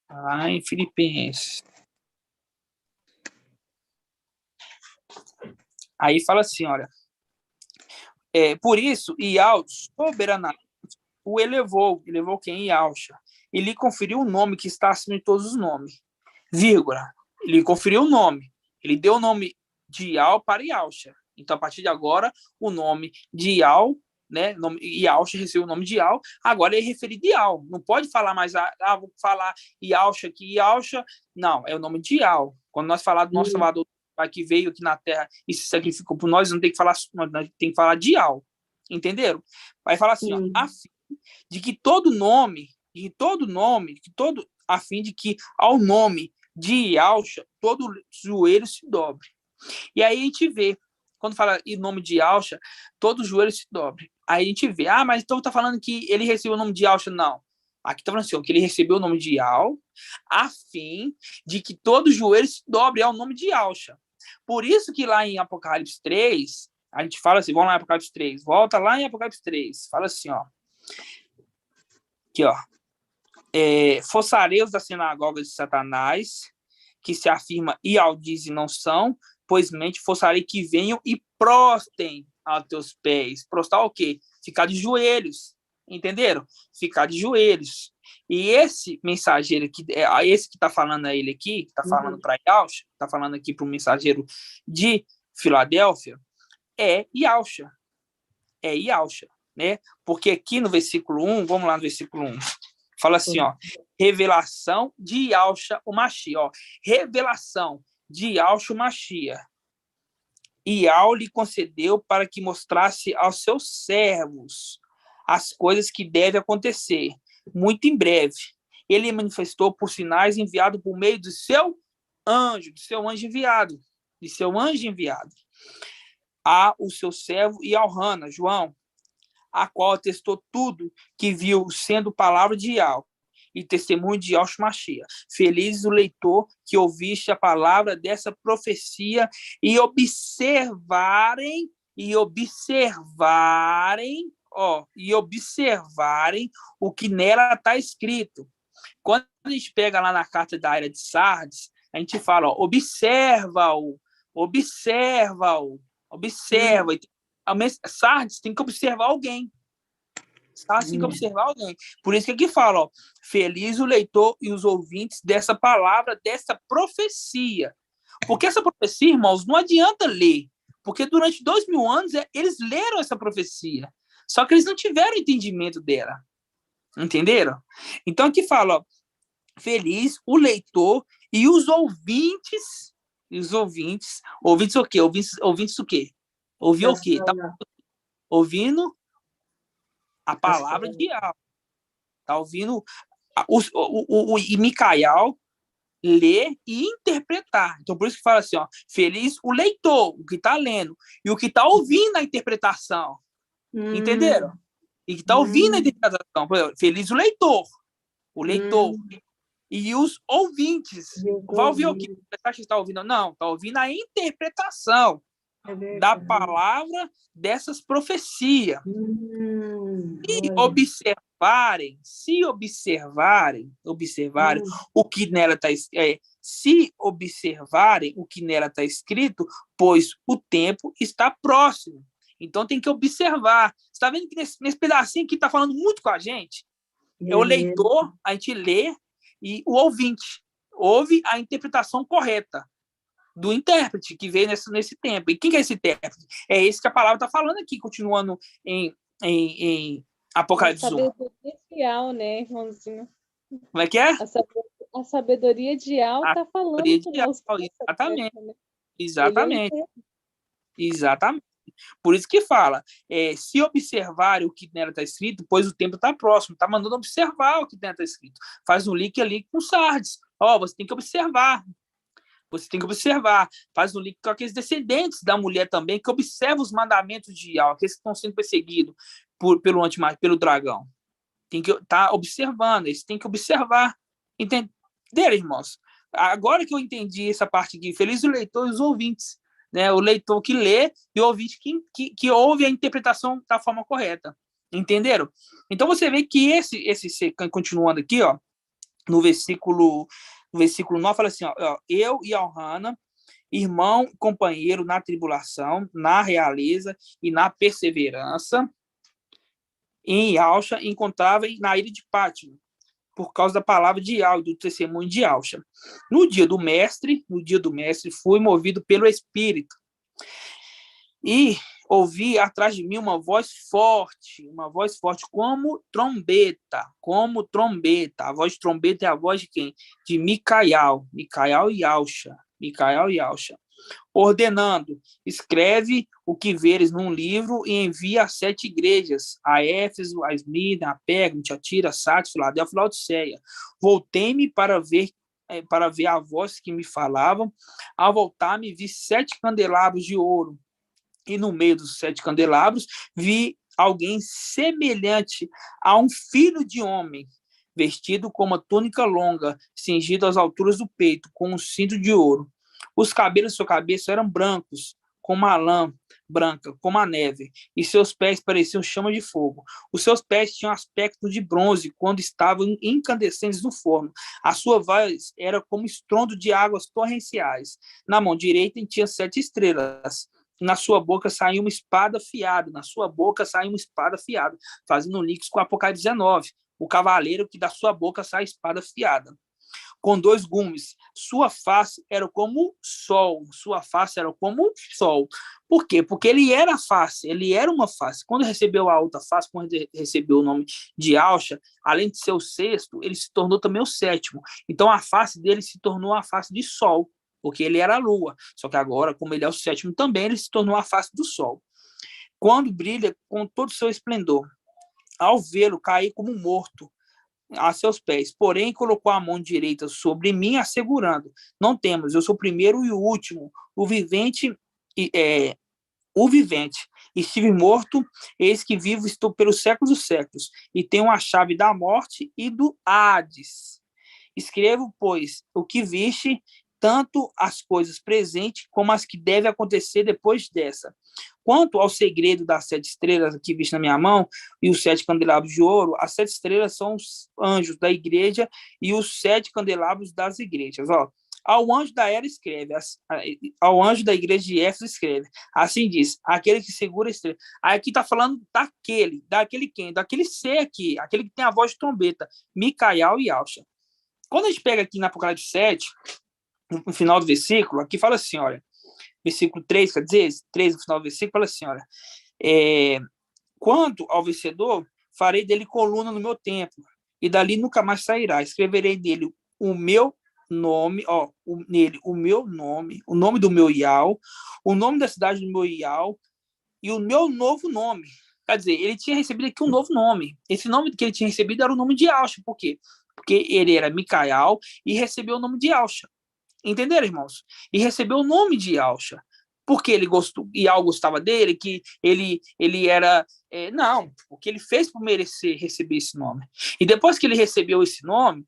[SPEAKER 3] Lá em Filipenses. Aí fala assim, olha. Por isso, Yahweh soberanamente o elevou quem? Yahshua. E lhe conferiu um nome que está acima de todos os nomes. Vírgula. Ele conferiu o nome. Ele deu o nome de Yahweh para Yahshua. Então, a partir de agora, o nome de Yahweh, né? Yahshua recebeu o nome de Yahweh, agora ele é referido de Yahweh. Não pode falar mais, vou falar Yahshua aqui, Yahshua. Não, é o nome de Yahweh. Quando nós falar do nosso Salvador, que veio aqui na Terra e se sacrificou por nós, não tem que falar, nós tem que falar de Yahweh. Entenderam? Vai falar assim, ó, a fim de que a fim de que ao nome de Yahshua todo joelho se dobre. E aí a gente vê, quando fala em nome de Yahshua, todo joelho se dobre. Aí a gente vê, mas então tá falando que ele recebeu o nome de Yahshua? Não. Aqui tá falando assim, que ele recebeu o nome de Yahweh, a fim de que todo joelho se dobre ao nome de Yahshua. Por isso que lá em Apocalipse 3, a gente fala assim, vamos lá em Apocalipse 3, volta lá em Apocalipse 3, fala assim, ó. Aqui, ó. Forçareus da sinagoga de Satanás, que se afirma e aldizem não são, pois mente forçarei que venham e prostem aos teus pés. Prostrar o quê? Ficar de joelhos. Entenderam? Ficar de joelhos. E esse mensageiro aqui, esse que está falando a ele aqui, está falando para Yahshua, está falando aqui para o mensageiro de Filadélfia, é Yahshua. É Yahshua, né? Porque aqui no versículo 1, vamos lá no versículo 1, fala assim, ó, revelação de Yahshua o Mashiach, ó, revelação de Yahshua o Mashiach. E Yahweh lhe concedeu para que mostrasse aos seus servos as coisas que devem acontecer, muito em breve. Ele manifestou por sinais enviado por meio do seu anjo enviado, a o seu servo e ao Hana, João, a qual atestou tudo que viu sendo palavra de Yahweh e testemunho de Yahshua Mashiach. Feliz o leitor que ouviste a palavra dessa profecia e observarem o que nela está escrito. Quando a gente pega lá na carta da era de Sardes, a gente fala, ó, observa-o. Sardes tem que observar alguém. Sardes tem que observar alguém. Por isso que aqui fala, ó, feliz o leitor e os ouvintes dessa palavra, dessa profecia. Porque essa profecia, irmãos, não adianta ler. Porque durante 2000 anos eles leram essa profecia. Só que eles não tiveram entendimento dela. Entenderam? Então aqui fala, ó, feliz o leitor e os ouvintes. E os ouvintes. Ouvintes o quê? Ouvintes o quê? Ouvir o quê? Tá ouvindo a palavra de Yahweh. Tá ouvindo e Micael ler e interpretar. Então, por isso que fala assim, ó, feliz o leitor, o que está lendo, e o que está ouvindo a interpretação. Entenderam? E que está ouvindo a interpretação. Por exemplo, feliz o leitor. E os ouvintes. Vai ouvir o que? Você acha que está ouvindo? Não, está ouvindo a interpretação da palavra dessas profecias. Se observarem o que nela está escrito, pois o tempo está próximo. Então tem que observar. Você está vendo que nesse pedacinho aqui está falando muito com a gente? É o leitor, a gente lê, e o ouvinte ouve a interpretação correta do intérprete que veio nesse tempo. E quem que é esse intérprete? É esse que a palavra está falando aqui, continuando em Apocalipse 1.
[SPEAKER 4] Sabedoria de Al, né, irmãozinho?
[SPEAKER 3] Como é que é?
[SPEAKER 4] A sabedoria de Al
[SPEAKER 3] A
[SPEAKER 4] está falando
[SPEAKER 3] sabedoria de
[SPEAKER 4] conosco
[SPEAKER 3] Al,
[SPEAKER 4] nessa
[SPEAKER 3] exatamente.
[SPEAKER 4] terra, né?
[SPEAKER 3] Exatamente.
[SPEAKER 4] Ele é o
[SPEAKER 3] Exatamente. Por isso que fala, se observar o que nela está escrito, pois o tempo está próximo, está mandando observar o que nela está escrito. Faz um link ali com Sardes. Você tem que observar. Você tem que observar. Faz um link com aqueles descendentes da mulher também, que observam os mandamentos de Yahweh, aqueles que estão sendo perseguidos pelo dragão. Tem que estar observando, eles têm que observar. Entenderam, irmãos? Agora que eu entendi essa parte aqui, feliz o leitor e os ouvintes. Né? O leitor que lê e o ouvinte que ouve a interpretação da forma correta. Entenderam? Então você vê que continuando aqui, ó, no versículo 9, fala assim, ó, eu e Elhana, irmão, companheiro na tribulação, na realeza e na perseverança, em Yalcha, encontrava na ilha de Pátimo, por causa da palavra de Yahweh, do testemunho de Yalcha. No dia do mestre, fui movido pelo Espírito e ouvi atrás de mim uma voz forte, como trombeta. A voz de trombeta é a voz de quem? De Micael e Yalcha, ordenando, escreve o que veres num livro e envia a 7 igrejas, a Éfeso, a Esmirna, a Pérgamo, Tiatira, Sardes, Filadélfia e Laodiceia. Voltei-me para ver a voz que me falavam. Ao voltar-me, vi 7 candelabros de ouro, e no meio dos 7 candelabros vi alguém semelhante a um filho de homem, vestido com uma túnica longa, cingido às alturas do peito, com um cinto de ouro. Os cabelos de sua cabeça eram brancos, como a lã branca, como a neve, e seus pés pareciam chama de fogo. Os seus pés tinham aspecto de bronze quando estavam incandescentes no forno. A sua voz era como estrondo de águas torrenciais. Na mão direita tinha 7 estrelas. Na sua boca saiu uma espada afiada. Fazendo links com o Apocalipse 19. O cavaleiro que da sua boca sai a espada afiada, com 2 gumes. Sua face era como sol. Por quê? Porque ele era uma face. Quando recebeu a outra face, quando recebeu o nome de Yalcha, além de ser o 6º, ele se tornou também o 7º. Então a face dele se tornou a face de sol, porque ele era a lua. Só que agora, como ele é o 7º também, ele se tornou a face do sol. Quando brilha com todo o seu esplendor, ao vê-lo, caí como morto a seus pés. Porém, colocou a mão direita sobre mim, assegurando: não temos, eu sou o primeiro e o último, o vivente. Estive morto, eis que vivo estou pelos séculos dos séculos, e tenho a chave da morte e do Hades. Escrevo, pois, o que viste, tanto as coisas presentes como as que devem acontecer depois dessa. Quanto ao segredo das 7 estrelas que viste na minha mão e os 7 candelabros de ouro, as 7 estrelas são os anjos da igreja e os 7 candelabros das igrejas. Ao anjo da era escreve, ao anjo da igreja de Éfeso escreve, assim diz, aquele que segura a estrela. Aí aqui está falando daquele ser aqui, aquele que tem a voz de trombeta, Micael e Yalcha. Quando a gente pega aqui na Apocalipse 7, no final do versículo, aqui fala assim, olha, versículo 3, quer dizer, 3 no final do versículo, fala assim, olha, quanto ao vencedor, farei dele coluna no meu templo, e dali nunca mais sairá. Escreverei nele o meu nome, o nome do meu Ial, o nome da cidade do meu Ial, e o meu novo nome. Quer dizer, ele tinha recebido aqui um novo nome. Esse nome que ele tinha recebido era o nome de Yalcha. Por quê? Porque ele era Micael e recebeu o nome de Yalcha. Entenderam, irmãos? E recebeu o nome de Yalcha. Porque ele gostou, Yal gostava dele, que ele era... não, o que ele fez por merecer receber esse nome. E depois que ele recebeu esse nome,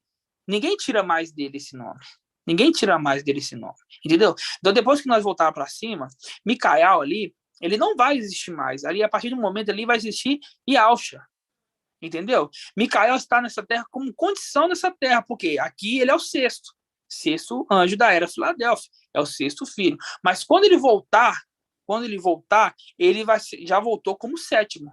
[SPEAKER 3] ninguém tira mais dele esse nome. Entendeu? Então, depois que nós voltarmos para cima, Micael ali, ele não vai existir mais. Ali, a partir do momento ali, vai existir Yalcha. Entendeu? Micael está nessa terra como condição nessa terra, porque aqui ele é o 6º anjo da era Filadélfia, é o 6º filho. Mas quando ele voltar, ele já voltou como 7º.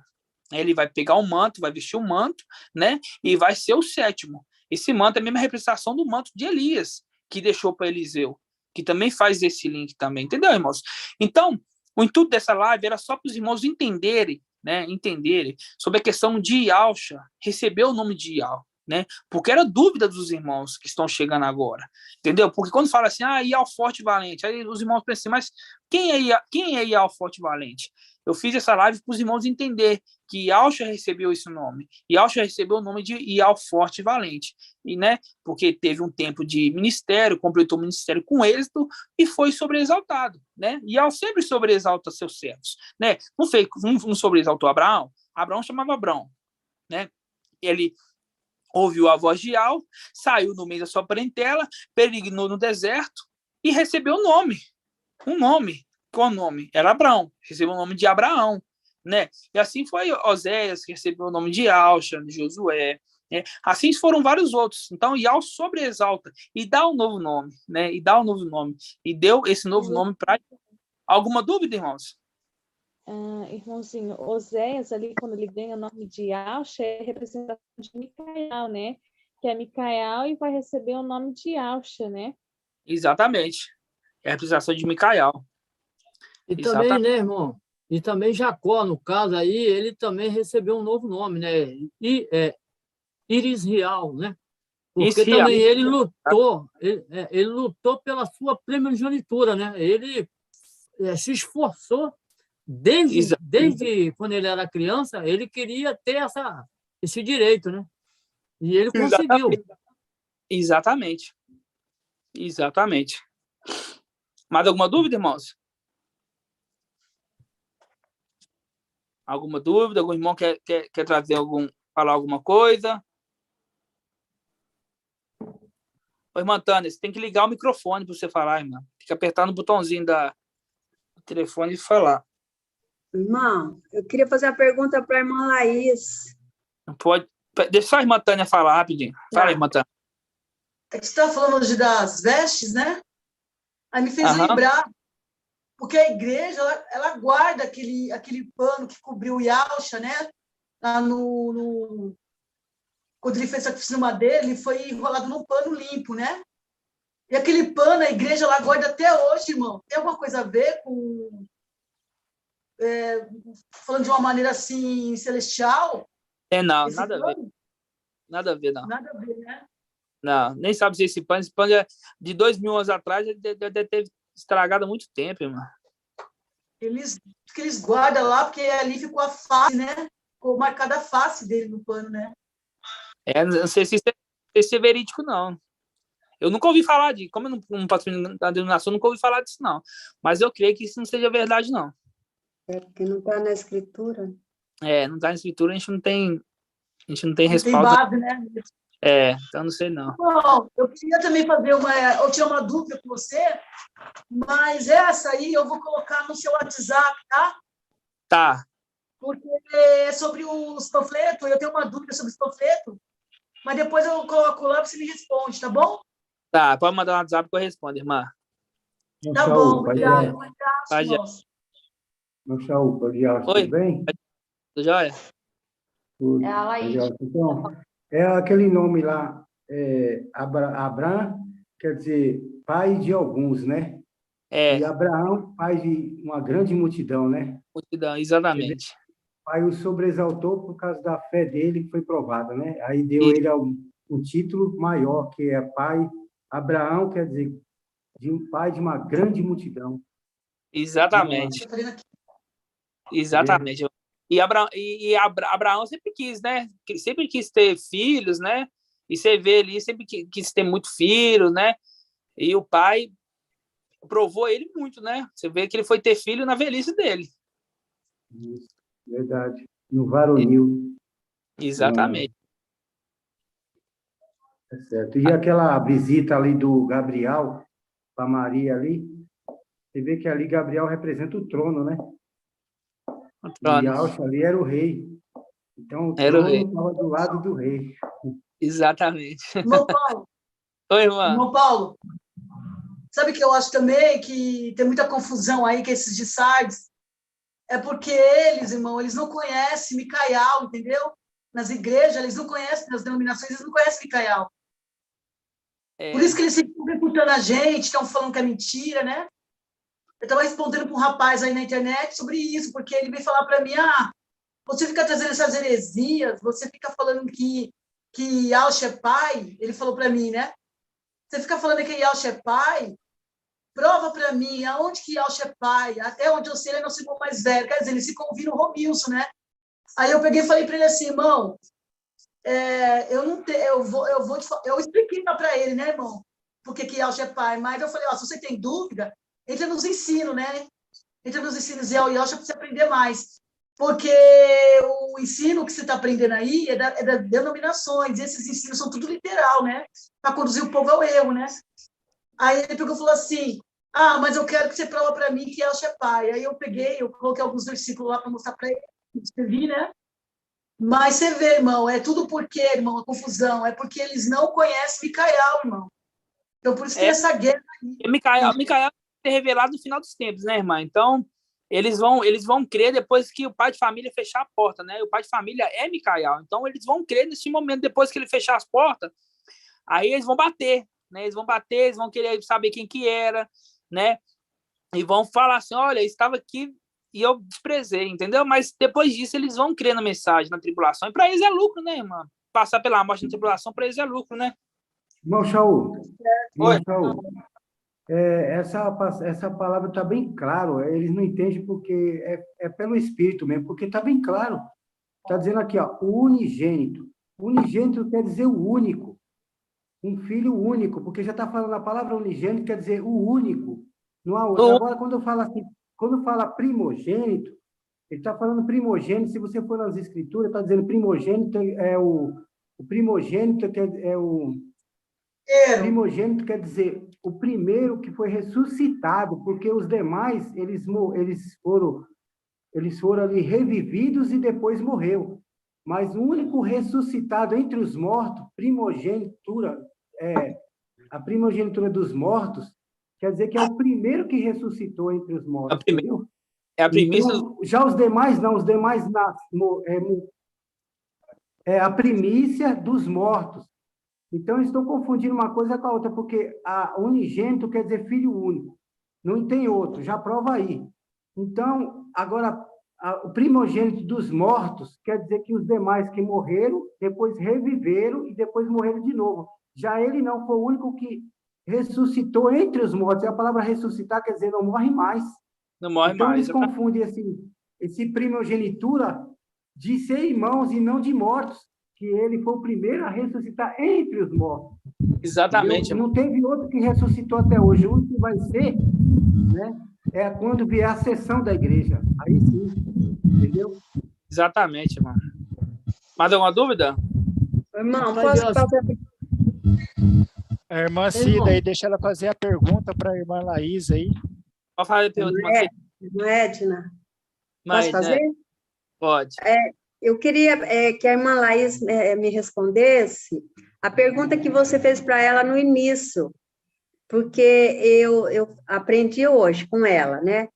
[SPEAKER 3] Ele vai pegar o manto, vai vestir o manto, né? E vai ser o 7º. Esse manto é a mesma representação do manto de Elias, que deixou para Eliseu. que também faz esse link também, entendeu, irmãos? Então, o intuito dessa live era só para os irmãos entenderem, né, sobre a questão de Yalcha receber o nome de Yal, né? Porque era dúvida dos irmãos que estão chegando agora, entendeu? Porque quando fala assim, Yal forte e valente, aí os irmãos pensam, mas quem é Yal forte e valente? Eu fiz essa live para os irmãos entender que Yalcha recebeu esse nome. Yalcha recebeu o nome de Yal forte e valente, e, né? Porque teve um tempo de ministério, completou o ministério com êxito e foi sobreexaltado, né? Yal sempre sobreexalta seus servos, né? Não sobreexaltou Abraão. Abraão chamava Abrão, né? Ele ouviu a voz de Yal, saiu no meio da sua parentela, peregrinou no deserto e recebeu um nome. Qual nome? Era Abrão, recebeu o nome de Abraão, né? E assim foi Oséias, que recebeu o nome de Yalcha, de Josué, né? Assim foram vários outros. Então, Yal sobreexalta e dá um novo nome, né? E deu esse novo nome para... Alguma dúvida, irmãos?
[SPEAKER 4] Irmãozinho, Oséias ali, quando ele ganha o nome de Yalcha, é representação de Micael, né? Que é Micael e vai receber o nome de Yalcha, né?
[SPEAKER 3] Exatamente. É a representação de Micael.
[SPEAKER 6] E também, né, irmão? E também Jacó, no caso aí, ele também recebeu um novo nome, né? Irisreal, né? Porque também ele lutou pela sua primogenitura, né? Ele se esforçou desde quando ele era criança, ele queria ter esse direito, né? E ele conseguiu.
[SPEAKER 3] Exatamente. Mais alguma dúvida, irmãos? Alguma dúvida? Algum irmão quer trazer falar alguma coisa? Ô, irmã Tânia, você tem que ligar o microfone para você falar, irmã. Tem que apertar no botãozinho do telefone e falar.
[SPEAKER 7] Irmão, eu queria fazer uma pergunta para a irmã Laís.
[SPEAKER 3] Não pode. Deixa só a irmã Tânia falar rapidinho. Fala, irmã Tânia.
[SPEAKER 8] A gente está falando hoje das vestes, né? Aí me fez lembrar, porque a igreja, ela guarda aquele pano que cobriu o Yalcha, né? Lá quando ele fez sacrifício no madeira, ele foi enrolado num pano limpo, né? E aquele pano, a igreja, ela guarda até hoje, irmão. Tem alguma coisa a ver com... falando de uma maneira, assim, celestial?
[SPEAKER 3] Não, nada a ver. Nada a ver, não.
[SPEAKER 8] Nada a ver, né?
[SPEAKER 3] Não, nem sabe se esse pano é de 2000 anos atrás, ele deve ter estragado há muito tempo, irmão.
[SPEAKER 8] Eles guardam lá, porque ali ficou a face, né? Ficou marcada a face dele no pano, né?
[SPEAKER 3] Não sei se isso é verídico, não. Eu nunca ouvi falar disso. Como eu não patrocínio da denominação, nunca ouvi falar disso, não. Mas eu creio que isso não seja verdade, não.
[SPEAKER 7] É porque não está na escritura.
[SPEAKER 3] Não está na escritura, a gente não tem respaldo.
[SPEAKER 8] Tem base, né?
[SPEAKER 3] Então não sei, não.
[SPEAKER 8] Bom, eu queria também eu tirar uma dúvida com você, mas essa aí eu vou colocar no seu WhatsApp, tá?
[SPEAKER 3] Tá.
[SPEAKER 8] Porque é sobre os panfletos, eu tenho uma dúvida sobre os panfletos, mas depois eu coloco lá e você me responde, tá bom?
[SPEAKER 3] Tá, pode mandar um WhatsApp que eu respondo, irmã.
[SPEAKER 8] Tá bom, obrigado.
[SPEAKER 9] Saúl, tudo bem?
[SPEAKER 3] Tudo jóia?
[SPEAKER 9] Tudo.
[SPEAKER 7] É a Laís.
[SPEAKER 9] Então, aquele nome lá, Abrão, quer dizer, pai de alguns, né? E Abraão, pai de uma grande multidão, né?
[SPEAKER 3] Multidão, exatamente.
[SPEAKER 9] O pai o sobreexaltou por causa da fé dele, que foi provada, né? Aí deu ele um título maior, que é pai. Abraão, quer dizer, de um pai de uma grande multidão.
[SPEAKER 3] Exatamente. Exatamente. E Abraão sempre quis, né? Sempre quis ter filhos, né? E você vê ali, sempre quis ter muito filho, né? E o pai provou ele muito, né? Você vê que ele foi ter filho na velhice dele.
[SPEAKER 9] Isso, verdade. No varonil.
[SPEAKER 3] Exatamente.
[SPEAKER 9] É certo. E aquela visita ali do Gabriel para Maria ali, você vê que ali Gabriel representa o trono, né?
[SPEAKER 3] O trono.
[SPEAKER 9] E Yalcha ali era o rei. Então, o
[SPEAKER 3] era
[SPEAKER 9] trono estava do lado do rei.
[SPEAKER 3] Exatamente.
[SPEAKER 8] Irmão Paulo.
[SPEAKER 3] Oi, irmã.
[SPEAKER 8] Irmão Paulo, sabe que eu acho também que tem muita confusão aí com esses de Sardes? É porque eles, irmão, eles não conhecem Micael, entendeu? Nas igrejas, eles não conhecem, nas denominações, eles não conhecem Micael. Por isso que eles ficam reputando a gente, estão falando que é mentira, né? Eu estava respondendo para um rapaz aí na internet sobre isso, porque ele veio falar para mim, você fica trazendo essas heresias, você fica falando que Yaush é pai, ele falou para mim, né? Você fica falando que Yaush é pai, prova para mim aonde que Yaush é pai, até onde eu sei, ele é nosso irmão mais velho. Quer dizer, eles ficam ouvindo o Romilson, né? Aí eu peguei e falei para ele assim, irmão, eu expliquei para ele, né, irmão, porque que Yaush é pai, mas eu falei, se você tem dúvida, entra nos ensinos, né? Entra nos ensinos de Yaush para você aprender mais. Porque o ensino que você está aprendendo aí é das denominações, e esses ensinos são tudo literal, né? Para conduzir o povo ao erro, né? Aí ele pegou e falou assim, mas eu quero que você prova para mim que Yaush é pai. Aí eu coloquei alguns versículos lá para mostrar para ele, escrevi, né? Mas você vê, irmão, é tudo porque, irmão, a confusão, é porque eles não conhecem Micael, irmão. Então, por isso tem essa guerra aí.
[SPEAKER 3] Micael vai ser revelado no final dos tempos, né, irmã? Então, eles vão crer depois que o pai de família fechar a porta, né? O pai de família é Micael. Então, eles vão crer nesse momento, depois que ele fechar as portas, aí eles vão bater, né? Eles vão querer saber quem que era, né? E vão falar assim, olha, estava aqui e eu desprezei, entendeu? Mas depois disso, eles vão crer na mensagem, na tribulação. E para eles é lucro, né, irmã? Passar pela morte na tribulação, para eles é lucro, né?
[SPEAKER 9] Irmão Shaul,
[SPEAKER 3] Oi.
[SPEAKER 9] Essa palavra está bem claro, eles não entendem porque é pelo Espírito mesmo, porque está bem claro. Está dizendo aqui, o unigênito. Unigênito quer dizer o único, um filho único, porque já está falando a palavra unigênito, quer dizer o único, não há outro. Agora, quando fala primogênito, ele está falando primogênito, se você for nas escrituras, está dizendo primogênito o primogênito primogênito quer dizer o primeiro que foi ressuscitado, porque os demais, eles foram ali revividos e depois morreu. Mas o único ressuscitado entre os mortos, a primogenitura dos mortos, quer dizer que é o primeiro que ressuscitou entre os mortos.
[SPEAKER 3] É a primícia.
[SPEAKER 9] Então, já os demais não, é a primícia dos mortos. Então, estou confundindo uma coisa com a outra, porque unigênito quer dizer filho único. Não tem outro, já prova aí. Então, agora, o primogênito dos mortos quer dizer que os demais que morreram, depois reviveram e depois morreram de novo. Já ele não foi o único que ressuscitou entre os mortos. E a palavra ressuscitar quer dizer não morre mais.
[SPEAKER 3] Não morre
[SPEAKER 9] então,
[SPEAKER 3] mais.
[SPEAKER 9] Então, eles confundem esse primogenitura de ser irmãos e não de mortos, que ele foi o primeiro a ressuscitar entre os mortos.
[SPEAKER 3] Exatamente.
[SPEAKER 9] Não teve outro que ressuscitou até hoje. O único que vai ser, né, é quando vier a sessão da igreja. Aí sim, entendeu?
[SPEAKER 3] Exatamente, mano. Mais alguma dúvida?
[SPEAKER 7] Irmão, posso fazer...
[SPEAKER 5] A irmã Cida aí, deixa ela fazer a pergunta para a irmã Laís aí.
[SPEAKER 3] Pode fazer a pergunta.
[SPEAKER 7] Edna, posso fazer?
[SPEAKER 3] Pode.
[SPEAKER 7] Eu queria que a irmã Laís me respondesse a pergunta que você fez para ela no início, porque eu aprendi hoje com ela, né?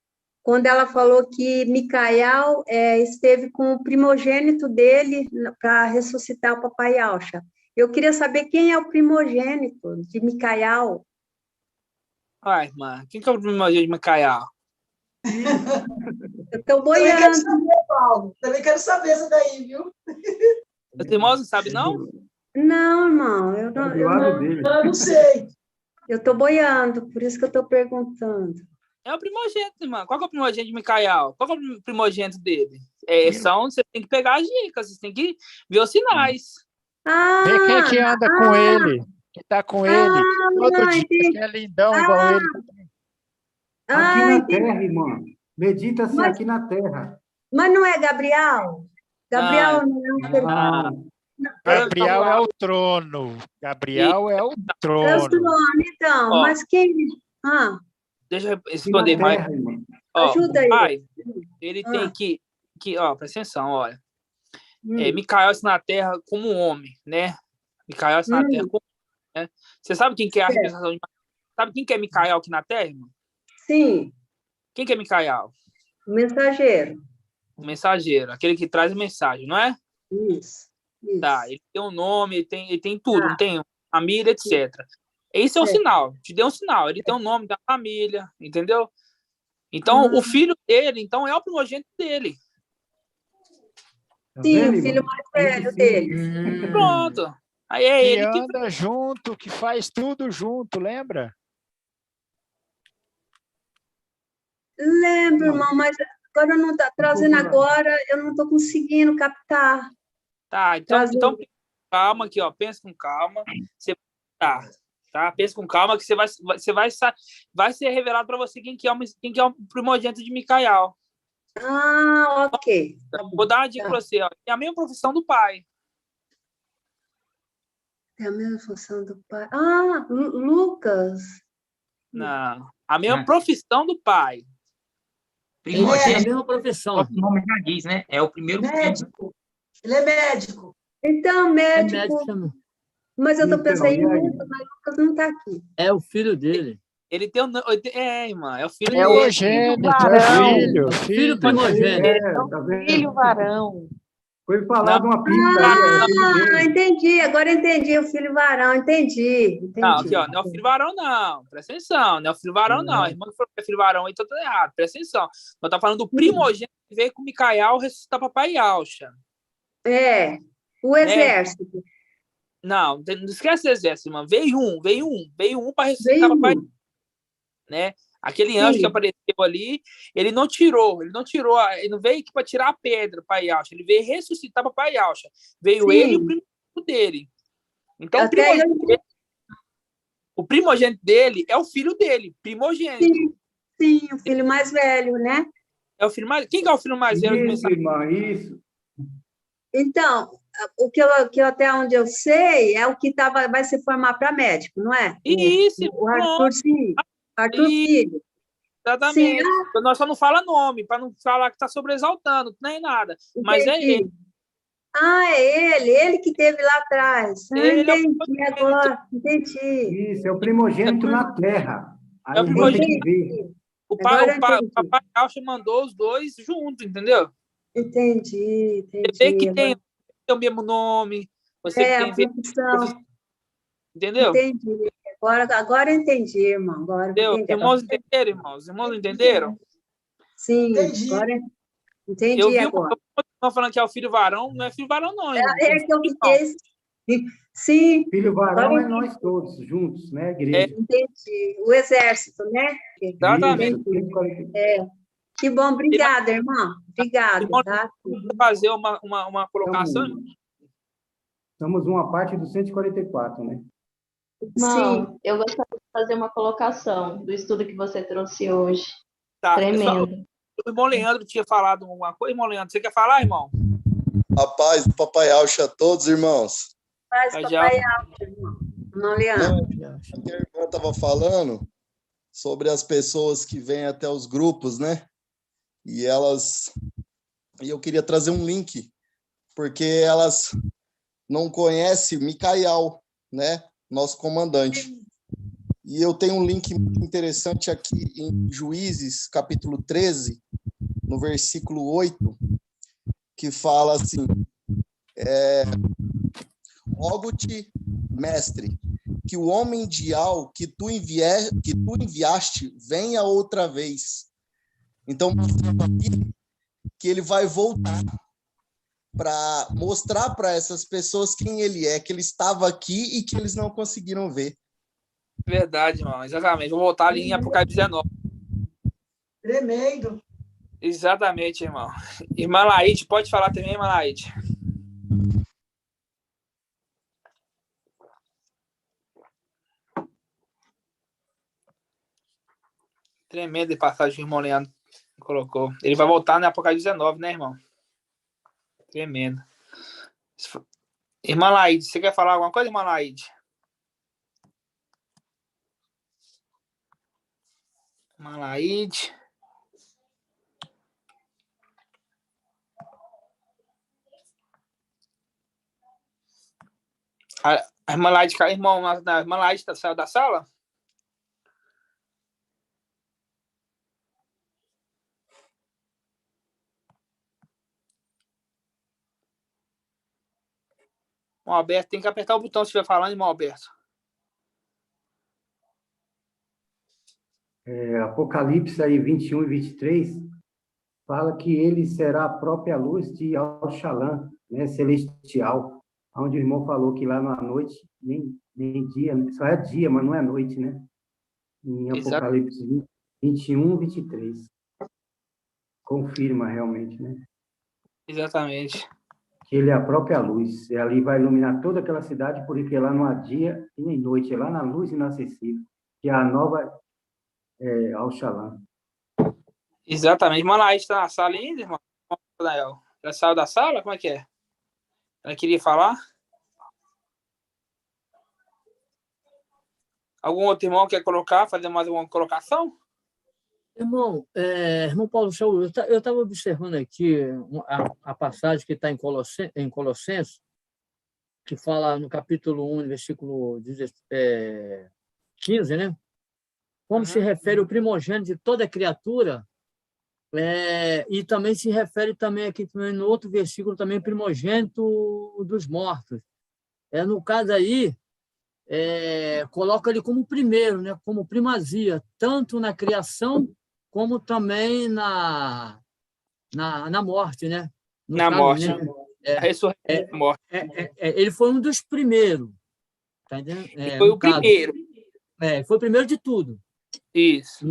[SPEAKER 7] Quando ela falou que Micael esteve com o primogênito dele para ressuscitar o papai Yauxa. Eu queria saber quem é o primogênito de Micael.
[SPEAKER 3] Irmã, quem que é o primogênito de Micael?
[SPEAKER 7] Eu estou boiando.
[SPEAKER 8] Também quero saber isso daí, viu?
[SPEAKER 3] Os irmãos não sabem, não?
[SPEAKER 7] Não, irmão, eu
[SPEAKER 8] não sei.
[SPEAKER 7] Eu estou boiando, por isso que eu estou perguntando.
[SPEAKER 3] É o primogênito, irmã. Qual que é o primogênito de Micael? Qual que é o primogênito dele? Você tem que pegar as dicas, você tem que ver os sinais.
[SPEAKER 5] Vê quem que anda com ele, que está com ele, todo dia, que é lindão igual ele.
[SPEAKER 9] Aqui na terra, irmã. Medita-se aqui na terra.
[SPEAKER 7] Mas não é Gabriel? Gabriel
[SPEAKER 5] não. Gabriel é o trono. Gabriel é o trono.
[SPEAKER 7] É o trono, então. Mas quem...
[SPEAKER 3] Deixa eu responder mais.
[SPEAKER 7] Ajuda
[SPEAKER 3] aí. Ele tem que presta atenção, olha. Micael está na terra como um homem, né? Micael está na terra como um homem, né? Você sabe quem que é a representação de Sabe quem que é Micael aqui na terra, irmão?
[SPEAKER 7] Sim.
[SPEAKER 3] Quem que é Micael?
[SPEAKER 7] O mensageiro.
[SPEAKER 3] O mensageiro, aquele que traz a mensagem, não é?
[SPEAKER 7] Isso.
[SPEAKER 3] Tá, ele tem um nome, ele tem tudo, não tem família, etc. Esse é um
[SPEAKER 7] Certo.
[SPEAKER 3] sinal, te deu um sinal. Ele tem o nome da família, entendeu? Então, o filho dele, então, é o primogênito dele.
[SPEAKER 9] Tá
[SPEAKER 7] Sim,
[SPEAKER 9] vendo,
[SPEAKER 7] o filho
[SPEAKER 9] irmão?
[SPEAKER 7] mais
[SPEAKER 9] Muito
[SPEAKER 7] velho
[SPEAKER 9] simples.
[SPEAKER 7] dele.
[SPEAKER 3] Pronto. Aí é
[SPEAKER 5] Que
[SPEAKER 3] ele que...
[SPEAKER 5] anda junto, que faz tudo junto, lembra?
[SPEAKER 7] Lembro,
[SPEAKER 9] Não.
[SPEAKER 7] irmão, mas agora não está trazendo agora, eu não estou conseguindo captar.
[SPEAKER 3] Tá,
[SPEAKER 7] Trazer.
[SPEAKER 3] então calma aqui, ó. Pensa com calma. Você tá? Pensa com calma que vai ser revelado para você quem que é o primogênito de Micael.
[SPEAKER 7] Ah, ok. Tá bom.
[SPEAKER 3] Vou dar uma dica para você, ó. É a mesma profissão do pai.
[SPEAKER 7] É a mesma função do pai. Ah, Lucas.
[SPEAKER 3] Não. A mesma profissão do pai.
[SPEAKER 6] É a
[SPEAKER 10] Primogênito,
[SPEAKER 6] mesma profissão.
[SPEAKER 10] o nome já diz, né? É o primeiro filho.
[SPEAKER 8] Médico. Ele é médico.
[SPEAKER 7] Então,
[SPEAKER 6] É
[SPEAKER 7] médico.
[SPEAKER 6] médico também.
[SPEAKER 7] Mas eu estou
[SPEAKER 9] Então,
[SPEAKER 7] pensando em
[SPEAKER 9] e aí?
[SPEAKER 7] Lucas, mas Lucas não está aqui.
[SPEAKER 6] É o filho dele.
[SPEAKER 3] Ele tem irmã, é o filho
[SPEAKER 4] É o
[SPEAKER 3] dele.
[SPEAKER 5] Primogênito,
[SPEAKER 4] varão.
[SPEAKER 5] filho,
[SPEAKER 6] É o filho
[SPEAKER 5] filho.
[SPEAKER 6] primogênito.
[SPEAKER 9] Tá vendo?
[SPEAKER 4] Filho varão.
[SPEAKER 9] Foi falar
[SPEAKER 3] Não.
[SPEAKER 9] de uma pista aí, é filho
[SPEAKER 7] Ah,
[SPEAKER 9] dele.
[SPEAKER 7] entendi. Agora entendi. O filho varão. Entendi.
[SPEAKER 3] Não,
[SPEAKER 7] Entendi.
[SPEAKER 3] aqui, ó, não é o filho varão, não. Presta atenção, não é o filho varão, não. A irmã que falou que é filho varão, então tá errado. Presta atenção. Nós tá falando do primogênito que veio com Micael ressuscitar papai Alcha.
[SPEAKER 7] É. O exército.
[SPEAKER 3] Não esquece o exército, irmã. Veio um para ressuscitar
[SPEAKER 7] Veio
[SPEAKER 3] papai,
[SPEAKER 7] um.
[SPEAKER 3] né? Aquele anjo que
[SPEAKER 7] Sim.
[SPEAKER 3] apareceu ali, ele não tirou, ele não veio aqui para tirar a pedra, pai Alcha. Ele veio ressuscitar papai Alcha. Veio
[SPEAKER 7] Sim.
[SPEAKER 3] ele e o primogênito dele. Então,
[SPEAKER 7] Até eu
[SPEAKER 3] o primogênito dele é o filho dele, primogênito.
[SPEAKER 7] Sim, o filho mais velho, né?
[SPEAKER 3] É o filho mais... Quem que é o filho mais velho?
[SPEAKER 9] Isso, irmã, isso.
[SPEAKER 7] Então, que eu até onde eu sei é o que vai se formar para médico, não é?
[SPEAKER 3] Isso,
[SPEAKER 7] O Arthur, sim. Arthur
[SPEAKER 3] Isso.
[SPEAKER 7] Filho.
[SPEAKER 3] Exatamente.
[SPEAKER 7] Sim.
[SPEAKER 3] Nós só não fala nome, para não falar que está sobreexaltando, nem nada. Mas é
[SPEAKER 7] Entendi.
[SPEAKER 3] ele.
[SPEAKER 7] Ah, é ele que teve lá atrás. Ah,
[SPEAKER 3] Ele é o
[SPEAKER 7] entendi
[SPEAKER 3] primogênito.
[SPEAKER 7] agora, entendi.
[SPEAKER 9] Isso, é o primogênito na terra. Aí
[SPEAKER 3] É o
[SPEAKER 9] a irmã tem
[SPEAKER 3] primogênito.
[SPEAKER 9] que ver.
[SPEAKER 7] Agora eu entendi.
[SPEAKER 3] O papai Alcha mandou os dois juntos, entendeu?
[SPEAKER 7] Entendi,
[SPEAKER 3] Você vê que
[SPEAKER 7] entendi.
[SPEAKER 3] tem o mesmo nome, você
[SPEAKER 7] É,
[SPEAKER 3] que
[SPEAKER 7] a
[SPEAKER 3] tem
[SPEAKER 7] profissão.
[SPEAKER 3] entendeu?
[SPEAKER 7] Entendi. Agora eu entendi, irmão. Agora eu
[SPEAKER 3] Entendeu?
[SPEAKER 7] entendi.
[SPEAKER 3] Irmãos entenderam, irmãos? Irmãos entenderam?
[SPEAKER 7] Sim,
[SPEAKER 8] Entendi.
[SPEAKER 7] agora
[SPEAKER 3] Eu
[SPEAKER 7] entendi
[SPEAKER 3] vi
[SPEAKER 7] agora.
[SPEAKER 3] uma falando que é o filho varão, não é filho varão, não, irmão.
[SPEAKER 7] É que eu fiquei. Sim,
[SPEAKER 9] Filho varão
[SPEAKER 7] agora
[SPEAKER 9] é nós todos, juntos, né,
[SPEAKER 3] É.
[SPEAKER 9] igreja?
[SPEAKER 7] entendi. O exército, né?
[SPEAKER 3] Exatamente.
[SPEAKER 9] Isso, 140.
[SPEAKER 7] Que bom, obrigada, irmão. Obrigada,
[SPEAKER 3] Irmão,
[SPEAKER 7] tá?
[SPEAKER 3] fazer uma colocação.
[SPEAKER 9] Estamos uma parte do 144, né?
[SPEAKER 11] Irmão, eu gostaria de fazer uma colocação do estudo que você trouxe hoje.
[SPEAKER 3] Tá,
[SPEAKER 11] Tremendo.
[SPEAKER 3] o irmão Leandro tinha falado alguma coisa. Irmão Leandro, você quer falar, irmão?
[SPEAKER 12] A paz do Papai Alcha a todos, irmãos.
[SPEAKER 7] Faz
[SPEAKER 3] Mas
[SPEAKER 7] papai alto, irmão. Não, Leandro.
[SPEAKER 12] A minha irmã estava falando sobre as pessoas que vêm até os grupos, né? E eu queria trazer um link, porque elas não conhecem Micael, né? Nosso comandante. E eu tenho um link muito interessante aqui em Juízes, capítulo 13, no versículo 8, que fala assim: rogo-te, mestre, que o homem de Al que tu enviaste venha outra vez. Então, mostrando aqui que ele vai voltar para mostrar para essas pessoas quem ele é, que ele estava aqui e que eles não conseguiram ver.
[SPEAKER 3] Verdade, irmão. Exatamente. Vou voltar ali em Apocalipse 19.
[SPEAKER 8] Tremendo.
[SPEAKER 3] Exatamente, irmão. Irmã Laide, pode falar também, irmã Laide. Tremenda passagem que o irmão Leandro colocou. Ele vai voltar no Apocalipse 19, né, irmão? Tremendo. Irmã Laide, você quer falar alguma coisa, irmã Laide? Irmã Laide. A irmã Laide, a irmã Laide saiu da sala? Irmão Alberto, tem que apertar o botão se estiver falando, irmão Alberto.
[SPEAKER 9] Apocalipse aí 21 e 23, fala que ele será a própria luz de Al-Shalom, né, celestial, onde o irmão falou que lá na noite, nem dia, só é dia, mas não é noite, né? Em Apocalipse 21 e 23. Confirma realmente, né?
[SPEAKER 3] Exatamente.
[SPEAKER 9] Que ele é a própria luz, e ali vai iluminar toda aquela cidade, porque lá não há dia e nem noite, é lá na luz inacessível, que é a nova Al-Shalom.
[SPEAKER 3] Exatamente. Manaís está na sala ainda, irmão? Ela saiu da sala? Como é que é? Ela queria falar? Algum outro irmão quer colocar, fazer mais uma colocação?
[SPEAKER 6] Irmão, irmão Paulo Saúl, eu estava observando aqui a passagem que está em Colossenses, que fala no capítulo 1, versículo 15, né? Como se refere o primogênito de toda criatura, e também se refere também aqui também no outro versículo também primogênito dos mortos. No caso aí, coloca ele como primeiro, né? Como primazia, tanto na criação como também na morte, né? No
[SPEAKER 3] na
[SPEAKER 6] caso,
[SPEAKER 3] morte.
[SPEAKER 6] né?
[SPEAKER 3] A ressurreição da morte.
[SPEAKER 6] Ele foi um dos primeiros. Tá entendendo?
[SPEAKER 3] Foi o primeiro.
[SPEAKER 6] Foi o primeiro de tudo.
[SPEAKER 3] Isso.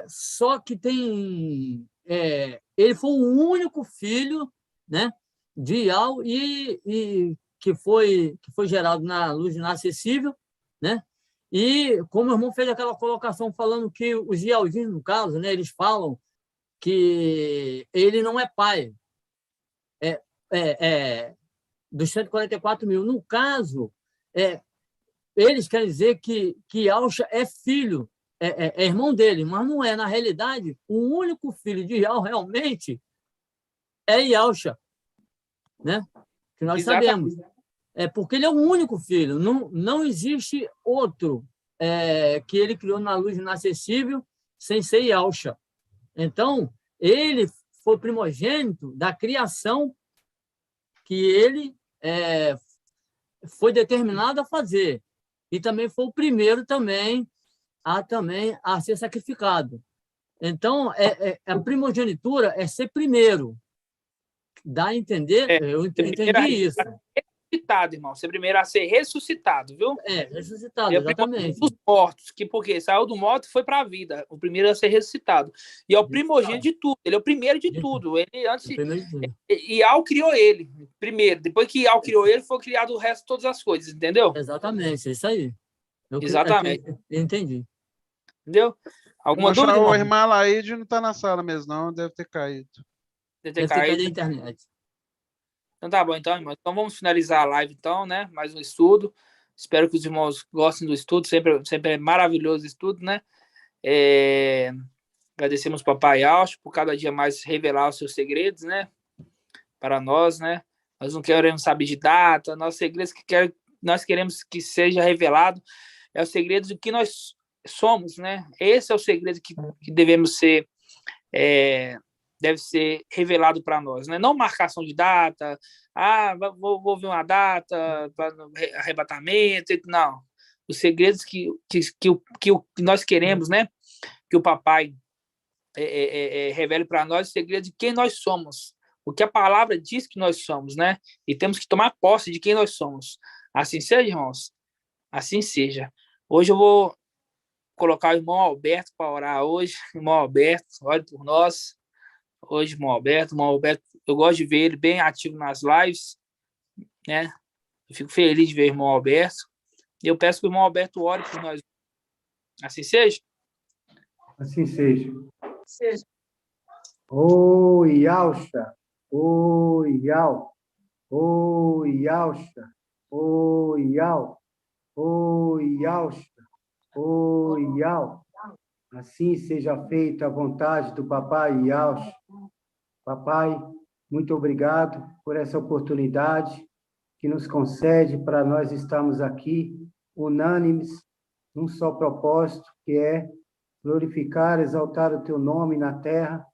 [SPEAKER 6] Só que tem... ele foi o único filho, né, de Ial e que foi gerado na luz inacessível, né? E como o irmão fez aquela colocação falando que os Ialzinhos, no caso, né, eles falam que ele não é pai dos 144 mil. No caso, eles querem dizer que Yalcha é filho, é irmão dele, mas não é. Na realidade, o único filho de Ial realmente é Yalcha, né? Que nós sabemos. Porque ele é o único filho. Não existe outro que ele criou na luz inacessível sem ser Yalcha. Então, ele foi primogênito da criação que ele foi determinado a fazer. E também foi o primeiro também a ser sacrificado. Então, a primogenitura é ser primeiro. Dá a entender? Eu entendi isso.
[SPEAKER 3] Ressuscitado, irmão. Ser primeiro a ser ressuscitado, viu?
[SPEAKER 6] Ressuscitado, exatamente.
[SPEAKER 3] Dos mortos, porque saiu do morto e foi para a vida. O primeiro a ser ressuscitado. E é o primogênito de tudo. Ele é o primeiro de tudo. Ele antes Ial criou ele primeiro. Depois que Ial criou ele, foi criado o resto de todas as coisas, entendeu?
[SPEAKER 6] Exatamente, é isso aí.
[SPEAKER 3] Exatamente.
[SPEAKER 6] Eu entendi.
[SPEAKER 3] Entendeu? Alguma dúvida?
[SPEAKER 2] O irmã Laide não está na sala mesmo, não. Deve ter caído.
[SPEAKER 6] Deve ter caído da internet.
[SPEAKER 3] Então tá bom, então, irmão. Então vamos finalizar a live, então, né? Mais um estudo. Espero que os irmãos gostem do estudo. Sempre é maravilhoso o estudo, né? Agradecemos ao Papai Alcho por cada dia mais revelar os seus segredos, né? Para nós, né? Nós não queremos saber de data. Nossos segredos nós queremos que seja revelado é o segredo do que nós somos, né? Esse é o segredo que devemos ser deve ser revelado para nós, né? Não marcação de data, vou ver uma data para arrebatamento, não. Os segredos que nós queremos, né? Que o papai revele para nós, o segredo de quem nós somos, o que a palavra diz que nós somos, né? E temos que tomar posse de quem nós somos. Assim seja, irmãos. Assim seja. Hoje eu vou colocar o irmão Alberto para orar hoje. Irmão Alberto, ore por nós. Hoje, irmão Alberto, eu gosto de ver ele bem ativo nas lives, né? Eu fico feliz de ver o irmão Alberto. E eu peço que o irmão Alberto ore por nós. Assim seja?
[SPEAKER 9] Assim seja. Oi, Yalcha. Oi, Yal. Oi, Yalcha. Oi, Yal. Oi, Yalcha. Oi, Yal. Assim seja feita a vontade do Papai Yalcha. Papai, muito obrigado por essa oportunidade que nos concede para nós estarmos aqui, unânimes, num só propósito, que é glorificar, exaltar o teu nome na terra,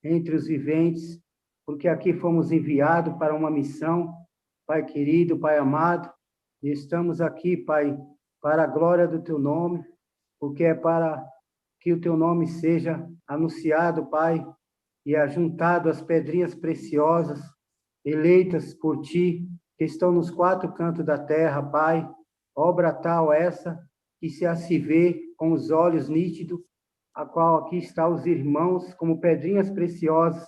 [SPEAKER 9] entre os viventes, porque aqui fomos enviados para uma missão, Pai querido, Pai amado, e estamos aqui, Pai, para a glória do teu nome, porque é para que o teu nome seja anunciado, Pai, e ajuntado às pedrinhas preciosas, eleitas por ti, que estão nos 4 cantos da terra, Pai. Obra tal essa, que se vê com os olhos nítidos, a qual aqui está os irmãos, como pedrinhas preciosas,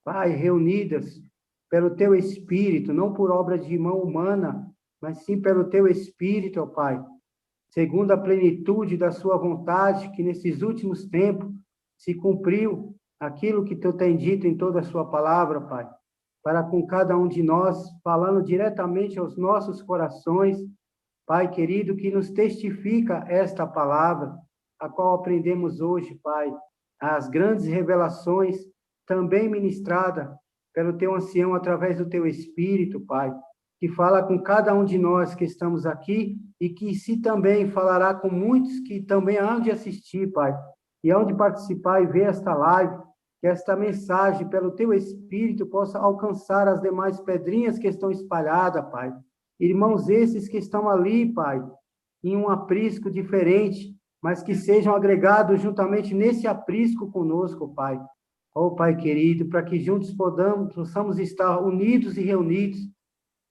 [SPEAKER 9] Pai, reunidas pelo teu Espírito, não por obra de mão humana, mas sim pelo teu Espírito, ó Pai, segundo a plenitude da sua vontade, que nesses últimos tempos se cumpriu aquilo que tu tem dito em toda a sua palavra, Pai, para com cada um de nós, falando diretamente aos nossos corações, Pai querido, que nos testifica esta palavra, a qual aprendemos hoje, Pai, as grandes revelações, também ministrada pelo teu ancião através do teu Espírito, Pai, que fala com cada um de nós que estamos aqui e que se também falará com muitos que também hão de assistir, Pai, e hão de participar e ver esta live, que esta mensagem, pelo teu Espírito, possa alcançar as demais pedrinhas que estão espalhadas, Pai. Irmãos esses que estão ali, Pai, em um aprisco diferente, mas que sejam agregados juntamente nesse aprisco conosco, Pai. Ó Pai querido, para que juntos possamos estar unidos e reunidos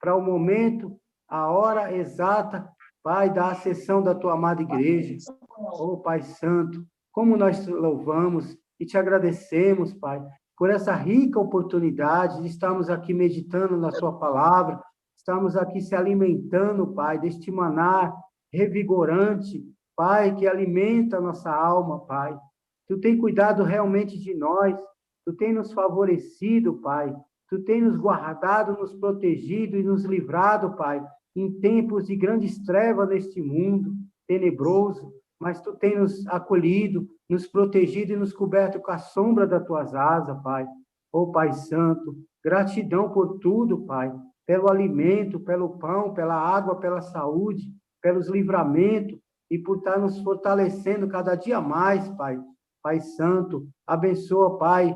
[SPEAKER 9] para o momento, a hora exata, Pai, da acessão da tua amada igreja. Ó Pai Santo, como nós te louvamos e te agradecemos, Pai, por essa rica oportunidade de estarmos aqui meditando na sua palavra, estamos aqui se alimentando, Pai, deste maná revigorante, Pai, que alimenta a nossa alma, Pai. Tu tem cuidado realmente de nós, Tu tem nos favorecido, Pai. Tu tem nos guardado, nos protegido e nos livrado, Pai, em tempos de grandes trevas neste mundo tenebroso, mas Tu tem nos acolhido, nos protegido e nos coberto com a sombra das Tuas asas, Pai. Ó Pai Santo, gratidão por tudo, Pai, pelo alimento, pelo pão, pela água, pela saúde, pelos livramentos, e por estar nos fortalecendo cada dia mais, Pai. Pai Santo, abençoa, Pai,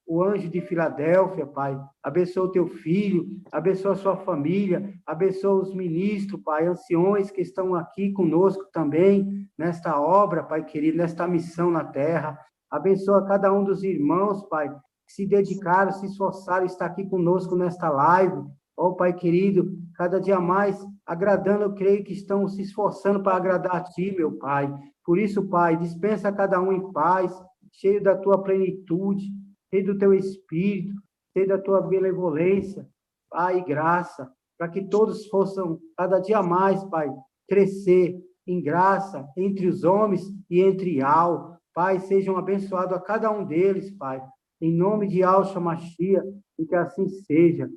[SPEAKER 9] o anjo de Filadélfia, Pai. Abençoa o teu filho, abençoa a sua família, abençoa os ministros, Pai, anciões que estão aqui conosco também, nesta obra, Pai querido, nesta missão na terra. Abençoa cada um dos irmãos, Pai, que se dedicaram, se esforçaram, estar aqui conosco nesta live. Ó Pai querido, cada dia mais agradando, eu creio que estão se esforçando para agradar a Ti, meu Pai. Por isso, Pai, dispensa cada um em paz, cheio da Tua plenitude, cheio do Teu Espírito, cheio da Tua benevolência, Pai, e graça, para que todos possam cada dia mais, Pai, crescer em graça entre os homens e entre al. Pai, sejam abençoados a cada um deles, Pai, em nome de Yahshua Mashiach, e que assim seja.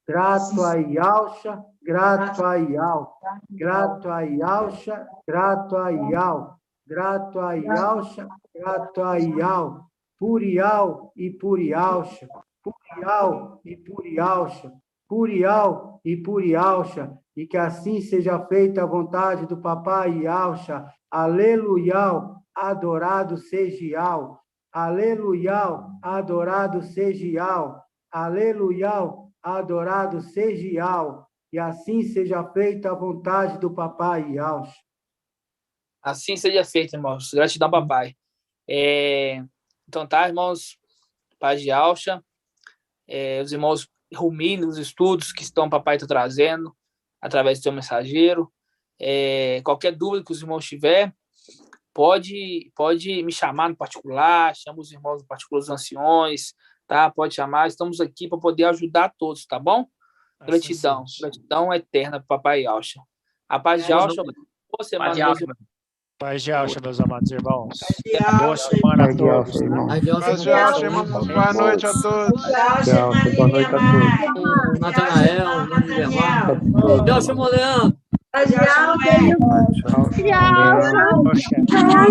[SPEAKER 9] Grato a Yahshua, grato a Yahweh, grato a Yahshua, grato a Yahweh, grato a Yahshua, grato a Yahweh, por Yahweh e por Yahshua, por Yahweh e por Yahshua, por Yahweh e por Yahshua, e que assim seja feita a vontade do Papai Yahshua. Aleluia, adorado seja Yahweh, aleluia, adorado seja Yahweh, aleluia, adorado seja Yahweh, e assim seja feita a vontade do Papai Yahweh.
[SPEAKER 3] Assim seja feito, irmãos. Gratidão, papai. Então tá, irmãos, paz de Yahshua, os irmãos ruminem nos estudos que papai está trazendo através do seu mensageiro. Qualquer dúvida que os irmãos tiver, pode me chamar no particular, chama os irmãos no particular, os anciões, tá? Pode chamar, estamos aqui para poder ajudar todos, tá bom? Gratidão, gratidão eterna para Papai Yahshua. A paz de Yahshua, boa semana, meus irmãos.
[SPEAKER 5] Paz de Yahshua, meus amados irmãos. Boa semana a todos.
[SPEAKER 2] Paz de Yahshua, irmãos. Boa noite a todos.
[SPEAKER 13] Boa noite a todos.
[SPEAKER 6] Natanael, Guilherme. Yahshua Moleão.
[SPEAKER 7] Tchau.
[SPEAKER 4] Tchau.